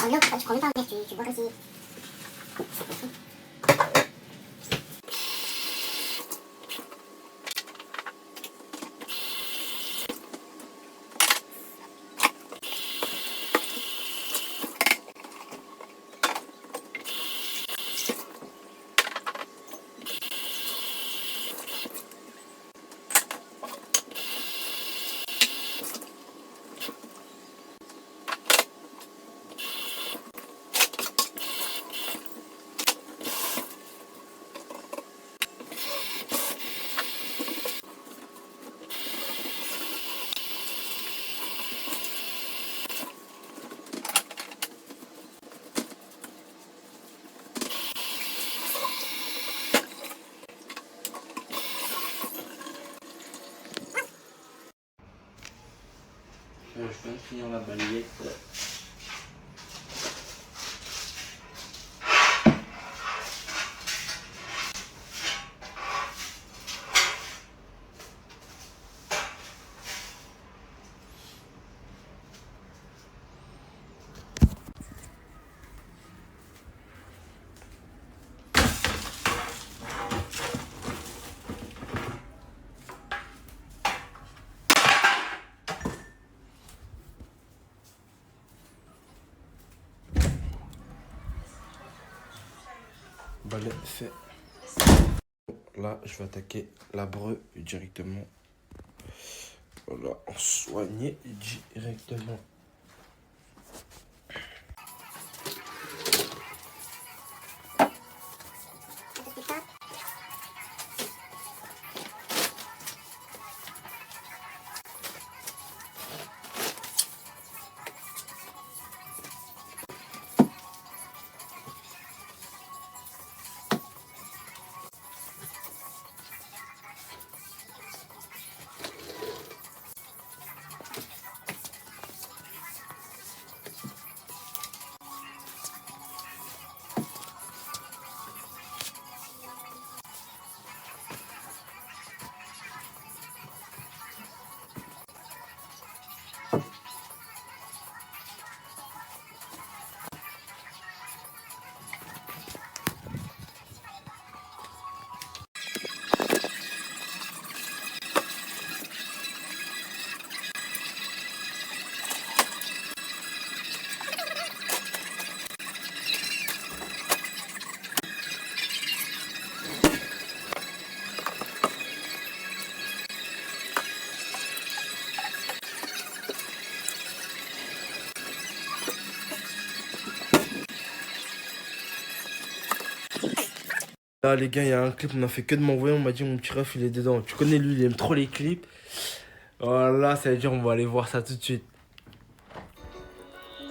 prends de l'eau, tu prends même pas un verre, tu bois comme si... Je viens de finir la balayette. Balai fait. Là, je vais attaquer la breu directement. Voilà, en soigner directement. Là les gars, il y a un clip, on a fait que de m'envoyer, on m'a dit mon petit ref il est dedans. Tu connais lui, il aime trop les clips. Voilà, ça veut dire on va aller voir ça tout de suite.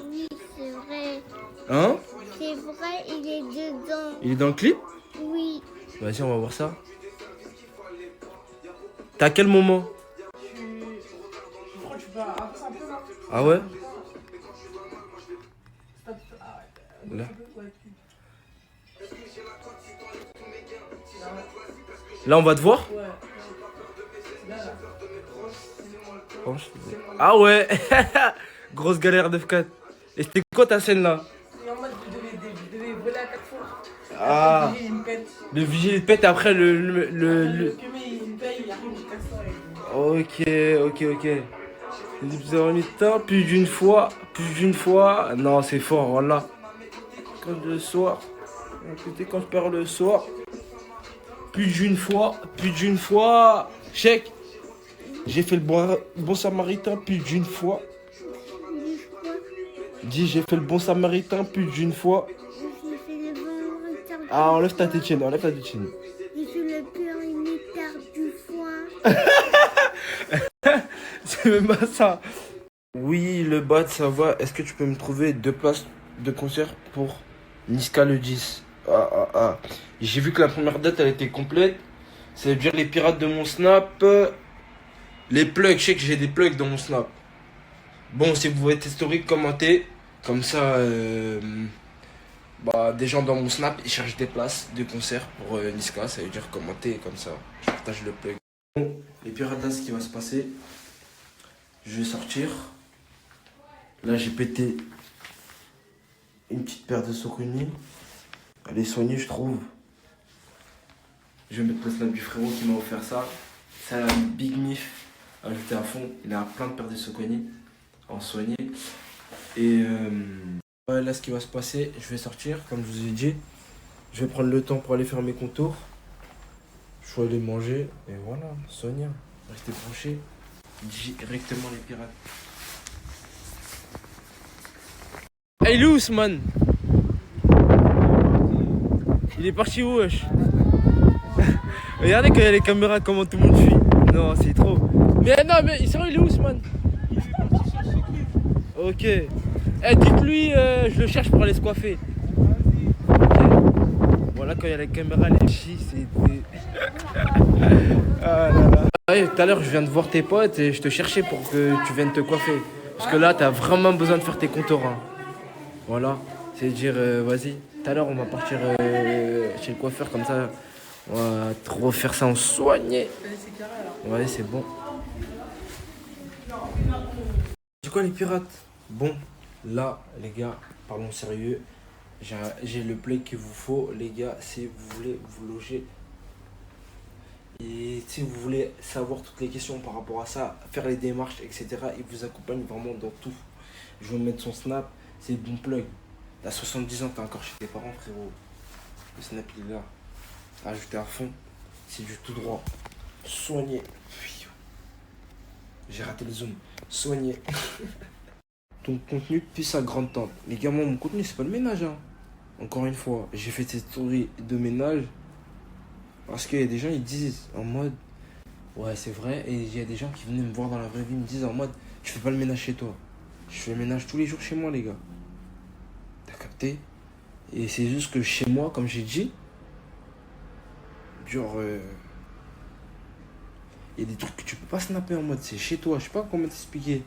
Oui, c'est vrai. Hein? C'est vrai, il est dedans. Il est dans le clip? Oui. Vas-y, on va voir ça. T'as à quel moment? Je crois que tu peux avancer un peu là. Ah ouais? Là. Là, on va te voir? Ouais. Ah ouais. Grosse galère de F4. Et c'était quoi ta scène là? Et en mode, je devais voler à 4 fois. Ah. Le vigile, il me pète. Le vigile il pète après le... Le cumé, il me paye, il arrive, il casse ça. Ok. Vous avez mis de temps, plus d'une fois. Non, c'est fort, voilà. Quand le soir. Écoutez, quand je perds le soir. Plus d'une fois. Check. J'ai fait le bon samaritain plus d'une fois. Dis, j'ai fait le bon samaritain plus d'une fois. J'ai fait le bon retard. Ah, enlève ta tétine. J'ai fait le pur émetteur du foie. C'est même pas ça. Oui, le bad, ça va. Est-ce que tu peux me trouver 2 places de concert pour Niska le 10? Ah. J'ai vu que la première date, elle était complète. Ça veut dire les pirates de mon snap. Les plugs, je sais que j'ai des plugs dans mon snap. Bon, si vous voulez être historique, commentez. Comme ça, des gens dans mon snap, ils cherchent des places de concert pour Niska. Ça veut dire commenter, comme ça. Je partage le plug. Bon, les pirates, là, ce qui va se passer. Je vais sortir. Là, j'ai pété une petite paire de Soconi. Elle est soignée, je trouve. Je vais mettre le snap du frérot qui m'a offert ça. C'est un Big Mif ajouté à fond. Il a plein de paires de Soconi en soigné. Et ouais, là, ce qui va se passer, je vais sortir, comme je vous ai dit. Je vais prendre le temps pour aller faire mes contours. Je vais aller manger. Et voilà, soigner. Restez branchés. Directement les pirates. Hey, il est où, Ousmane? Il est parti où, wesh? Regardez quand il y a les caméras, comment tout le monde fuit. Non, c'est trop. Mais non, mais sérieux, il est où, Ousmane? Ok. Eh, dites-lui, je le cherche pour aller se coiffer. Okay. Voilà, quand il y a les caméras, les chis, c'est... Ah là là. Ouais, tout à l'heure, je viens de voir tes potes et je te cherchais pour que tu viennes te coiffer. Parce que là, t'as vraiment besoin de faire tes contours. Hein. Voilà. C'est-à-dire, vas-y. Tout à l'heure, on va partir chez le coiffeur, comme ça, on va te refaire ça en soigné. Ouais, c'est bon. C'est quoi les pirates? Bon, là, les gars, parlons sérieux. J'ai le play qu'il vous faut, les gars, si vous voulez vous loger. Et si vous voulez savoir toutes les questions par rapport à ça, faire les démarches, etc., il vous accompagne vraiment dans tout. Je vais mettre son snap, c'est le bon plug. T'as 70 ans, t'es encore chez tes parents, frérot. Le snap, il est là. Ajouté à fond, c'est du tout droit. Soigné. J'ai raté le zoom. Soigné. Ton contenu puis sa grande tante. Les gars, moi, mon contenu, c'est pas le ménage. Hein. Encore une fois, j'ai fait cette story de ménage. Parce qu'il y a des gens, ils disent en mode, ouais, c'est vrai. Et il y a des gens qui venaient me voir dans la vraie vie, me disent en mode, tu fais pas le ménage chez toi. Je fais le ménage tous les jours chez moi, les gars. T'as capté? Et c'est juste que chez moi, comme j'ai dit, genre, il y a des trucs que tu peux pas snapper en mode, c'est chez toi. Je sais pas comment t'expliquer.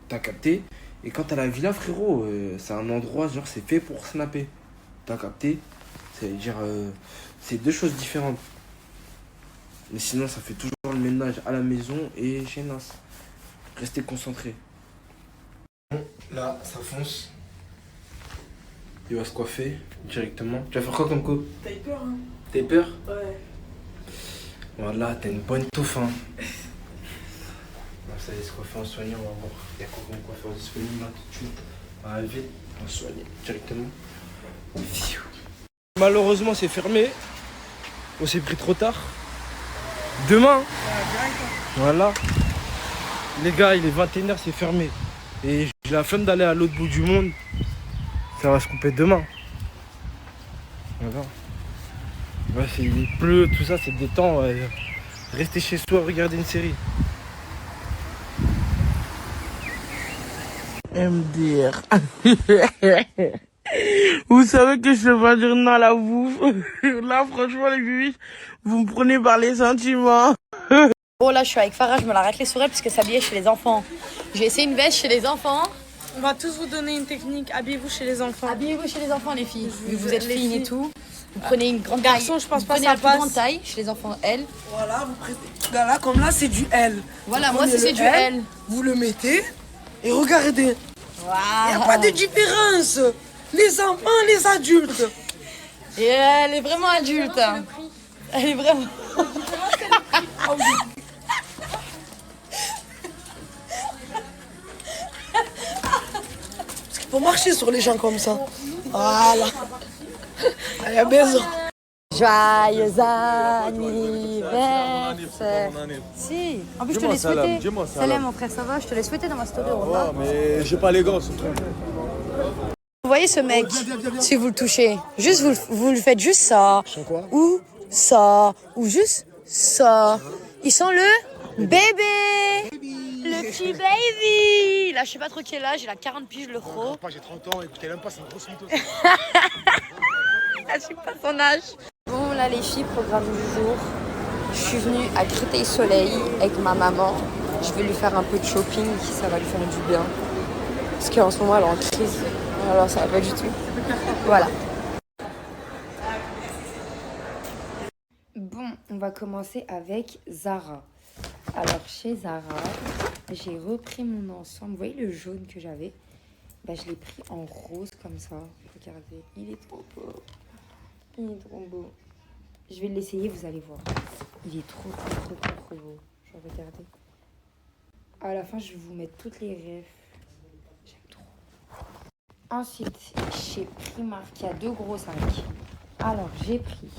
T'as capté? Et quand t'as la villa, frérot, c'est un endroit, genre, c'est fait pour snapper. T'as capté? C'est-à-dire, c'est deux choses différentes. Mais sinon, ça fait toujours le ménage à la maison et chez Nas. Restez concentrés. Bon, là, ça fonce. Il va se coiffer directement. Tu vas faire quoi comme coup? T'as eu peur, hein? T'as eu peur? Ouais. Voilà, t'as une bonne touffe, hein. Ça y est, se coiffer en soignant, on va voir. Il y a quoi comme coiffeur disponible là tout de suite? Ah, vite, on va soigner directement. Malheureusement, c'est fermé. On s'est pris trop tard. Demain. Voilà. Les gars, il est 21h, c'est fermé. Et j'ai la flemme d'aller à l'autre bout du monde. Ça va se couper demain. Voilà. Ouais, il pleut, tout ça, c'est des temps. Rester chez soi, regarder une série. MDR. Vous savez que je peux pas dire non à la bouffe. Là, franchement, les bébés, vous me prenez par les sentiments. Bon, là, je suis avec Farah, je me la raclée sur elle parce que s'habiller chez les enfants. J'ai essayé une veste chez les enfants. On va tous vous donner une technique. Habillez-vous chez les enfants. Habillez-vous chez les enfants, les filles. Vu que vous êtes fines et tout. Vous prenez une grande Garçon, taille. je pense vous pas prenez ça la plus passe. grande taille chez les enfants, L. Voilà, vous prenez. Là, comme là, c'est du L. Voilà, Vous moi, prenez c'est le du L. Vous le mettez et regardez. Wow. Il n'y a pas de différence. Les enfants, les adultes. Et elle est vraiment adulte. Hein. Elle est vraiment. Parce qu'il faut marcher sur les gens comme ça. Voilà. Allez, bisous. Joyeux anniversaire. Si. En plus, je te l'ai souhaité. Salam, mon frère, ça va? Je te l'ai souhaité dans ma story. Ouais, mais j'ai pas les gosses. Vous voyez ce mec, si vous le touchez, juste vous le faites juste ça, ou ça, ou juste ça. Il sent le bébé, le petit baby. Là, je sais pas trop quel âge, il a 40 piges le gros. J'ai 30 ans, écoutez, elle aime pas, c'est une grosse mytho. Je sais pas son âge. Bon, là, les filles, programme du jour. Je suis venue à Créteil-Soleil avec ma maman. Je vais lui faire un peu de shopping, ça va lui faire du bien. Parce qu'en ce moment, elle est en crise. Alors, ça va pas du tout. Voilà. Bon, on va commencer avec Zara. Alors, chez Zara, j'ai repris mon ensemble. Vous voyez le jaune que j'avais? Bah, je l'ai pris en rose comme ça. Regardez, il est trop beau. Il est trop beau. Je vais l'essayer, vous allez voir. Il est trop beau. Je vais regarder. À la fin, je vais vous mettre toutes les rêves. J'aime trop. Ensuite, chez Primark, il y a 2 gros sacs. Alors, j'ai pris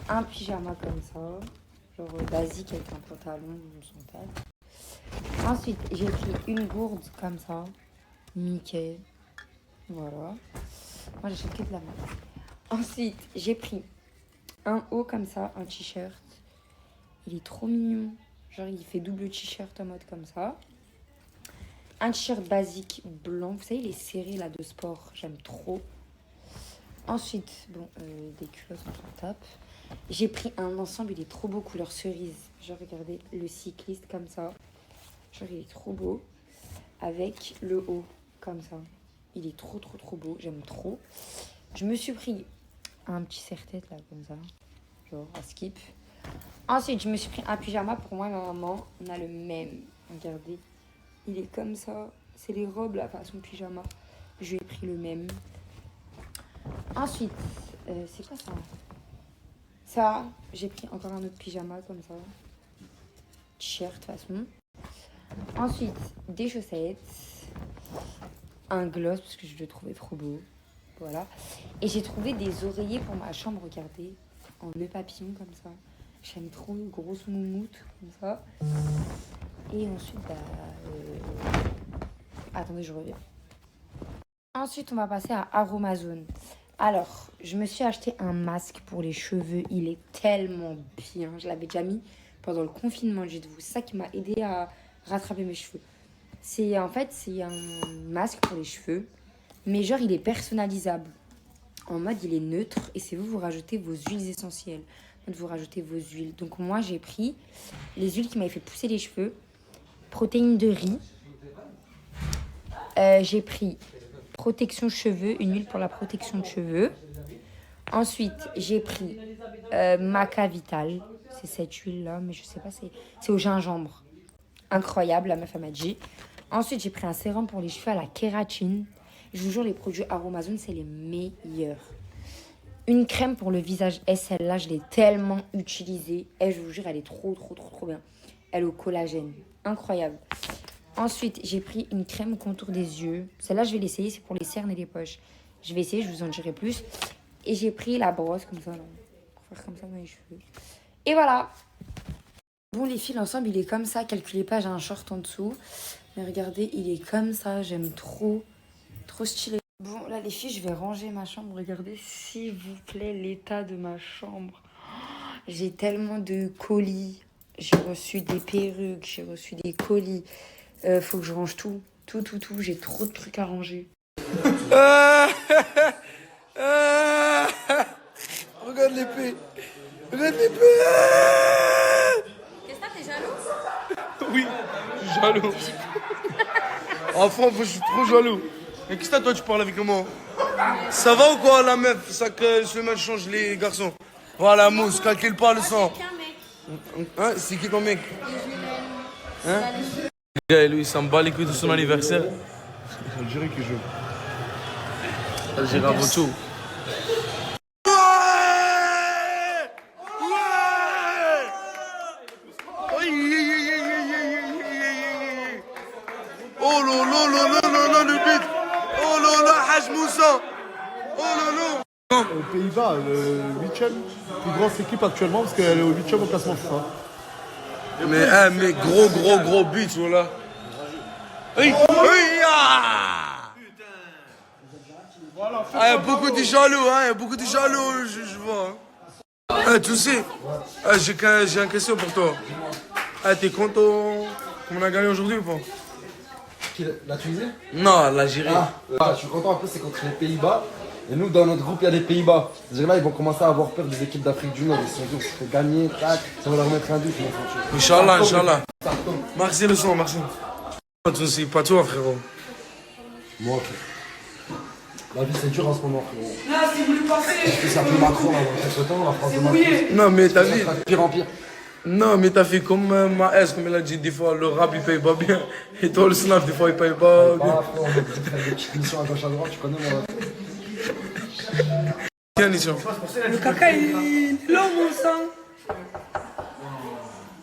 un pyjama comme ça. Genre basique avec un pantalon, son tête. Ensuite, j'ai pris une gourde comme ça. Mickey. Voilà. Moi, j'achète que de la merde. Ensuite, j'ai pris un haut comme ça, un t-shirt. Il est trop mignon. Genre, il fait double t-shirt en mode comme ça. Un t-shirt basique blanc. Vous savez, les serrés là de sport. J'aime trop. Ensuite, bon, des culottes, on s'en tape. J'ai pris un ensemble, il est trop beau, couleur cerise. Genre, regardez, le cycliste comme ça. Genre, il est trop beau. Avec le haut, comme ça. Il est trop beau, j'aime trop. Je me suis pris un petit serre-tête, là, comme ça. Genre, à skip. Ensuite, je me suis pris un pyjama pour moi et ma maman. On a le même. Regardez. Il est comme ça. C'est les robes, là, façon pyjama. Je lui ai pris le même. Ensuite, c'est quoi ça? Ça, j'ai pris encore un autre pyjama comme ça. T-shirt, de toute façon. Ensuite, des chaussettes. Un gloss, parce que je le trouvais trop beau. Voilà. Et j'ai trouvé des oreillers pour ma chambre, regardez. En nœud papillon, comme ça. J'aime trop, une grosse moumoute, comme ça. Et ensuite, attendez, je reviens. Ensuite, on va passer à Aromazone. Alors, je me suis acheté un masque pour les cheveux. Il est tellement bien. Je l'avais déjà mis pendant le confinement, dites-vous. C'est ça qui m'a aidé à rattraper mes cheveux. C'est un masque pour les cheveux. Mais genre, il est personnalisable. En mode, il est neutre. Et c'est vous rajoutez vos huiles essentielles. Vous rajoutez vos huiles. Donc moi, j'ai pris les huiles qui m'avaient fait pousser les cheveux. Protéines de riz. J'ai pris protection cheveux, une huile pour la protection de cheveux. Ensuite, j'ai pris Maca Vital. C'est cette huile-là, mais je sais pas, c'est au gingembre. Incroyable, la meuf m'a dit. Ensuite, j'ai pris un sérum pour les cheveux à la kératine. Je vous jure, les produits Aromazone, c'est les meilleurs. Une crème pour le visage, celle-là, je l'ai tellement utilisée. Et je vous jure, elle est trop bien. Elle est au collagène. Incroyable. Ensuite, j'ai pris une crème contour des yeux. Celle-là, je vais l'essayer, c'est pour les cernes et les poches. Je vais essayer, je vous en dirai plus. Et j'ai pris la brosse comme ça, là, pour faire comme ça dans les cheveux. Et voilà. Bon, les filles, l'ensemble, il est comme ça. Calculez pas, j'ai un short en dessous. Mais regardez, il est comme ça. J'aime trop. Trop stylé. Bon, là, les filles, je vais ranger ma chambre. Regardez, s'il vous plaît, l'état de ma chambre. J'ai tellement de colis. J'ai reçu des perruques, j'ai reçu des colis. Faut que je range tout. Tout. J'ai trop de trucs à ranger. Regarde l'épée. Regarde l'épée. Qu'est-ce que t'es jaloux? Oui, je suis jaloux. Enfin, je suis trop jaloux. Mais qu'est-ce que t'as, toi, tu parles avec moi? Ça va ou quoi, la meuf? Ça que je me change les garçons. Voilà, mousse, calcule pas le sang. Hein? C'est qui ton mec? Hein? Le gars, lui, il s'en bat les couilles de son anniversaire. C'est Algérie qui joue. Algérie avant tout. Oh là, le but. Oh là, Haj Moussa. Oh là. Aux Pays-Bas, le 8ème plus grosse équipe actuellement parce qu'elle est au 8ème au classement FIFA. Mais gros but, voilà. Oui, ah. Ah, y a beaucoup de jaloux, je vois. Ah, tu sais, j'ai une question pour toi. Ah, t'es content qu'on a gagné aujourd'hui ou pas? La Tunisie? Non, l'Algérie. Je suis content un peu, c'est contre les Pays-Bas. Et nous, dans notre groupe, il y a les Pays-Bas. C'est-à-dire là, ils vont commencer à avoir peur des équipes d'Afrique du Nord. Ils se sont dit, on se fait gagner, tac, ça va leur mettre un doute. Inch'Allah. Merci le son, merci. C'est pas toi, frérot. Moi, frère. La vie, c'est dur en ce moment, frérot. Là, si vous le passez. Parce que ça fait Macron avant quelques temps, la France de Macron. Non, mais t'as vu. Pire en pire. Non, mais t'as fait comme ma S, comme elle a dit, des fois le rap il paye pas bien. Et toi le snap, des fois il paye pas bien. On va faire des petites missions à gauche à droite, tu connais moi. Quelle mission? Le caca, il est long, mon sang.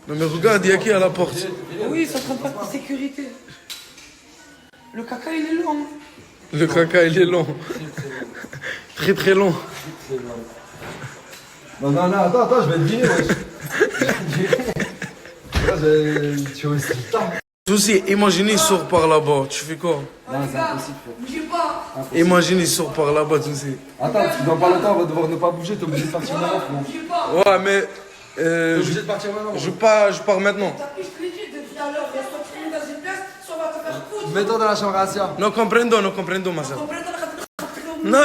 Non, mais regarde, il y a qui à la porte? Oui, ils sont en train de faire la sécurité. Le caca, il est long. Le caca il est long. Très très long. Non, attends, je vais te dire. Tu vois, c'est ça. Aussi, imagine il sort par là-bas, tu fais quoi? Non, c'est impossible. Bougez pas. Imagine il sort par là-bas, tu sais. Attends, dans pas longtemps, on va devoir ne pas bouger, t'es obligé de partir maintenant, frérot. Ouais, mais. obligé de partir maintenant. Je pars maintenant. Je te l'ai dit depuis à l'heure, il y a soit tu finis dans une pièce, soit on va te faire foutre. Mets-toi dans la chambre à Asia. Non comprendo, ma soeur. Non.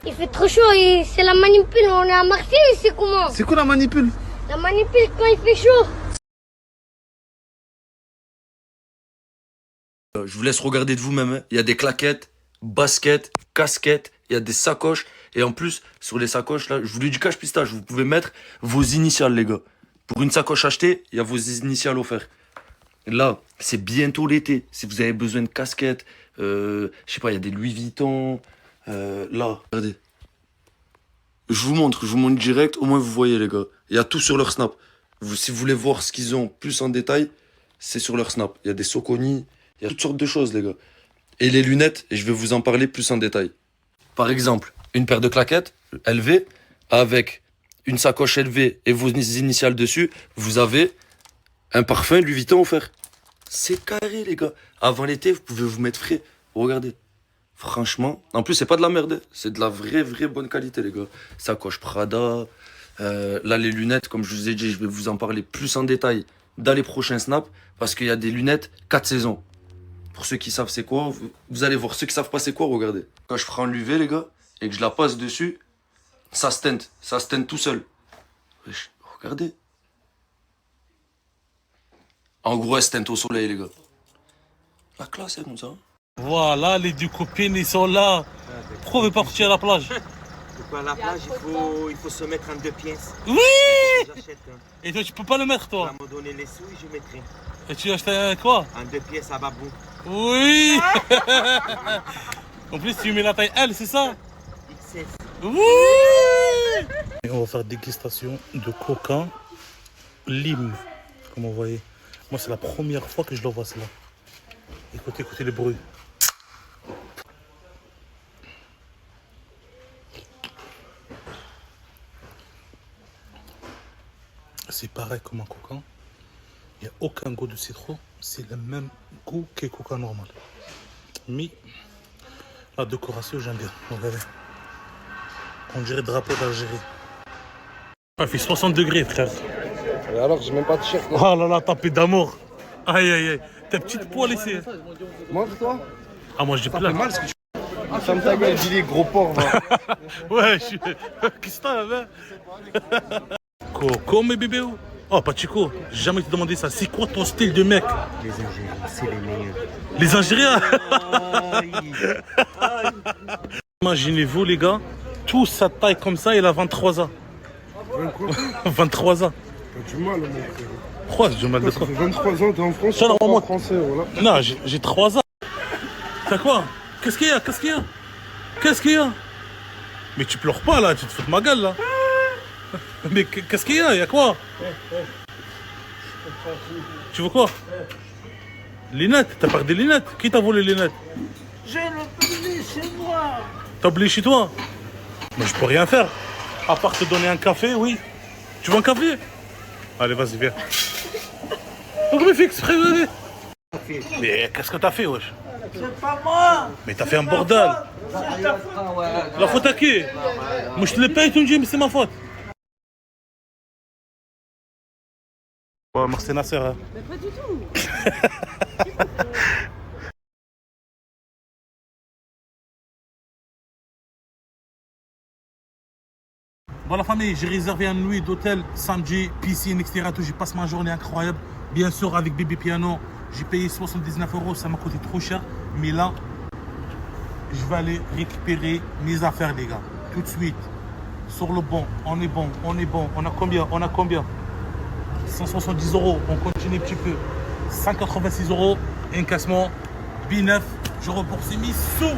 Il fait trop chaud et c'est la manipule. On est à Marseille, c'est comment? C'est quoi la manipule? La manipule quand il fait chaud. Je vous laisse regarder de vous-même. Il y a des claquettes, baskets, casquettes, il y a des sacoches. Et en plus, sur les sacoches, là, je vous dis du cache pistache. Vous pouvez mettre vos initiales, les gars. Pour une sacoche achetée, il y a vos initiales offertes. Là, c'est bientôt l'été. Si vous avez besoin de casquettes, je sais pas, il y a des Louis Vuitton. Là, regardez. Je vous montre direct. Au moins, vous voyez, les gars. Il y a tout sur leur snap. Si vous voulez voir ce qu'ils ont plus en détail, c'est sur leur snap. Il y a des Soconi. Il y a toutes sortes de choses, les gars. Et les lunettes, et je vais vous en parler plus en détail. Par exemple, une paire de claquettes LV avec une sacoche LV et vos initiales dessus, vous avez un parfum Louis Vuitton offert. C'est carré, les gars. Avant l'été, vous pouvez vous mettre frais. Regardez. Franchement, en plus, c'est pas de la merde. C'est de la vraie bonne qualité, les gars. Sacoche Prada. Là, les lunettes, comme je vous ai dit, je vais vous en parler plus en détail dans les prochains snaps parce qu'il y a des lunettes 4 saisons. Pour ceux qui savent c'est quoi, vous allez voir. Ceux qui savent pas c'est quoi, regardez. Quand je prends l'UV, les gars, et que je la passe dessus, ça se teinte. Ça se teinte tout seul. Regardez. En gros, elle se teinte au soleil, les gars. La classe, c'est comme ça. Voilà, les deux copines, ils sont là. Pourquoi on veut pas partir à la plage? Pourquoi à la plage, il faut se mettre en 2 pièces. Oui. J'achète. Et toi, tu peux pas le mettre, toi? Tu vas me donner les sous et je mettrai. Et tu achètes quoi? En 2 pièces à Babou. Oui. En plus, tu mets la taille L, c'est ça? XS. Oui. Et on va faire dégustation de coca lime, comme vous voyez. Moi, c'est la première fois que je le vois, celle-là. Écoutez le bruit. C'est pareil comme un coca. Il n'y a aucun goût de citron. C'est le même goût que coca normal. Mais la décoration, j'aime bien. Regardez. On dirait drapeau d'Algérie. Il fait 60 degrés, frère. Et alors, j'ai même pas de t-shirt. Oh là là, tapé d'amour. Aïe. T'as petite poêle ici. Montre-toi. Ah, moi, j'ai plein. Ça fait mal ce que tu... Ferme ta gueule, dis les gros porcs, va. Ouais, qu'est-ce que t'as, là? Coco, mes bébés. Oh, Pachico, j'ai jamais te demandé ça. C'est quoi ton style de mec? Les Algériens, c'est les meilleurs. Les Algériens? Imaginez-vous, les gars, tout sa taille comme ça, il a 23 ans. 23 ans. T'as du mal, mon frère. Pourquoi j'ai du mal de quoi? 23 ans, t'es en France, t'es en français, voilà. Non, j'ai 3 ans. T'as quoi? Qu'est-ce qu'il y a? Mais tu pleures pas, là, tu te fous de ma gueule, là. Mais qu'est-ce qu'il y a? Il y a quoi? Tu veux quoi? Lunettes? T'as perdu des lunettes? Qui t'a volé les lunettes? J'ai oublié chez moi. T'as oublié chez toi? Mais je peux rien faire. À part te donner un café, oui. Tu veux un café? Allez, vas-y, viens. Pourquoi tu fais exprès? Mais qu'est-ce que t'as fait, wesh? C'est pas moi. Mais t'as fait un bordel. La faute à qui? Moi je te l'ai payé, tu me dis, mais c'est ma faute. Ouais, merci Nasser. Hein. Mais pas du tout. Bon la famille, j'ai réservé une nuit d'hôtel samedi, piscine, etc. J'ai passé ma journée incroyable. Bien sûr avec bébé piano, j'ai payé 79 €, ça m'a coûté trop cher. Mais là, je vais aller récupérer mes affaires les gars, tout de suite. Sur le bon, on est bon, on est bon. On a combien? On a combien? 170 €. On continue un petit peu. 186 €. Encaissement. B9. Je rembourse mes sous.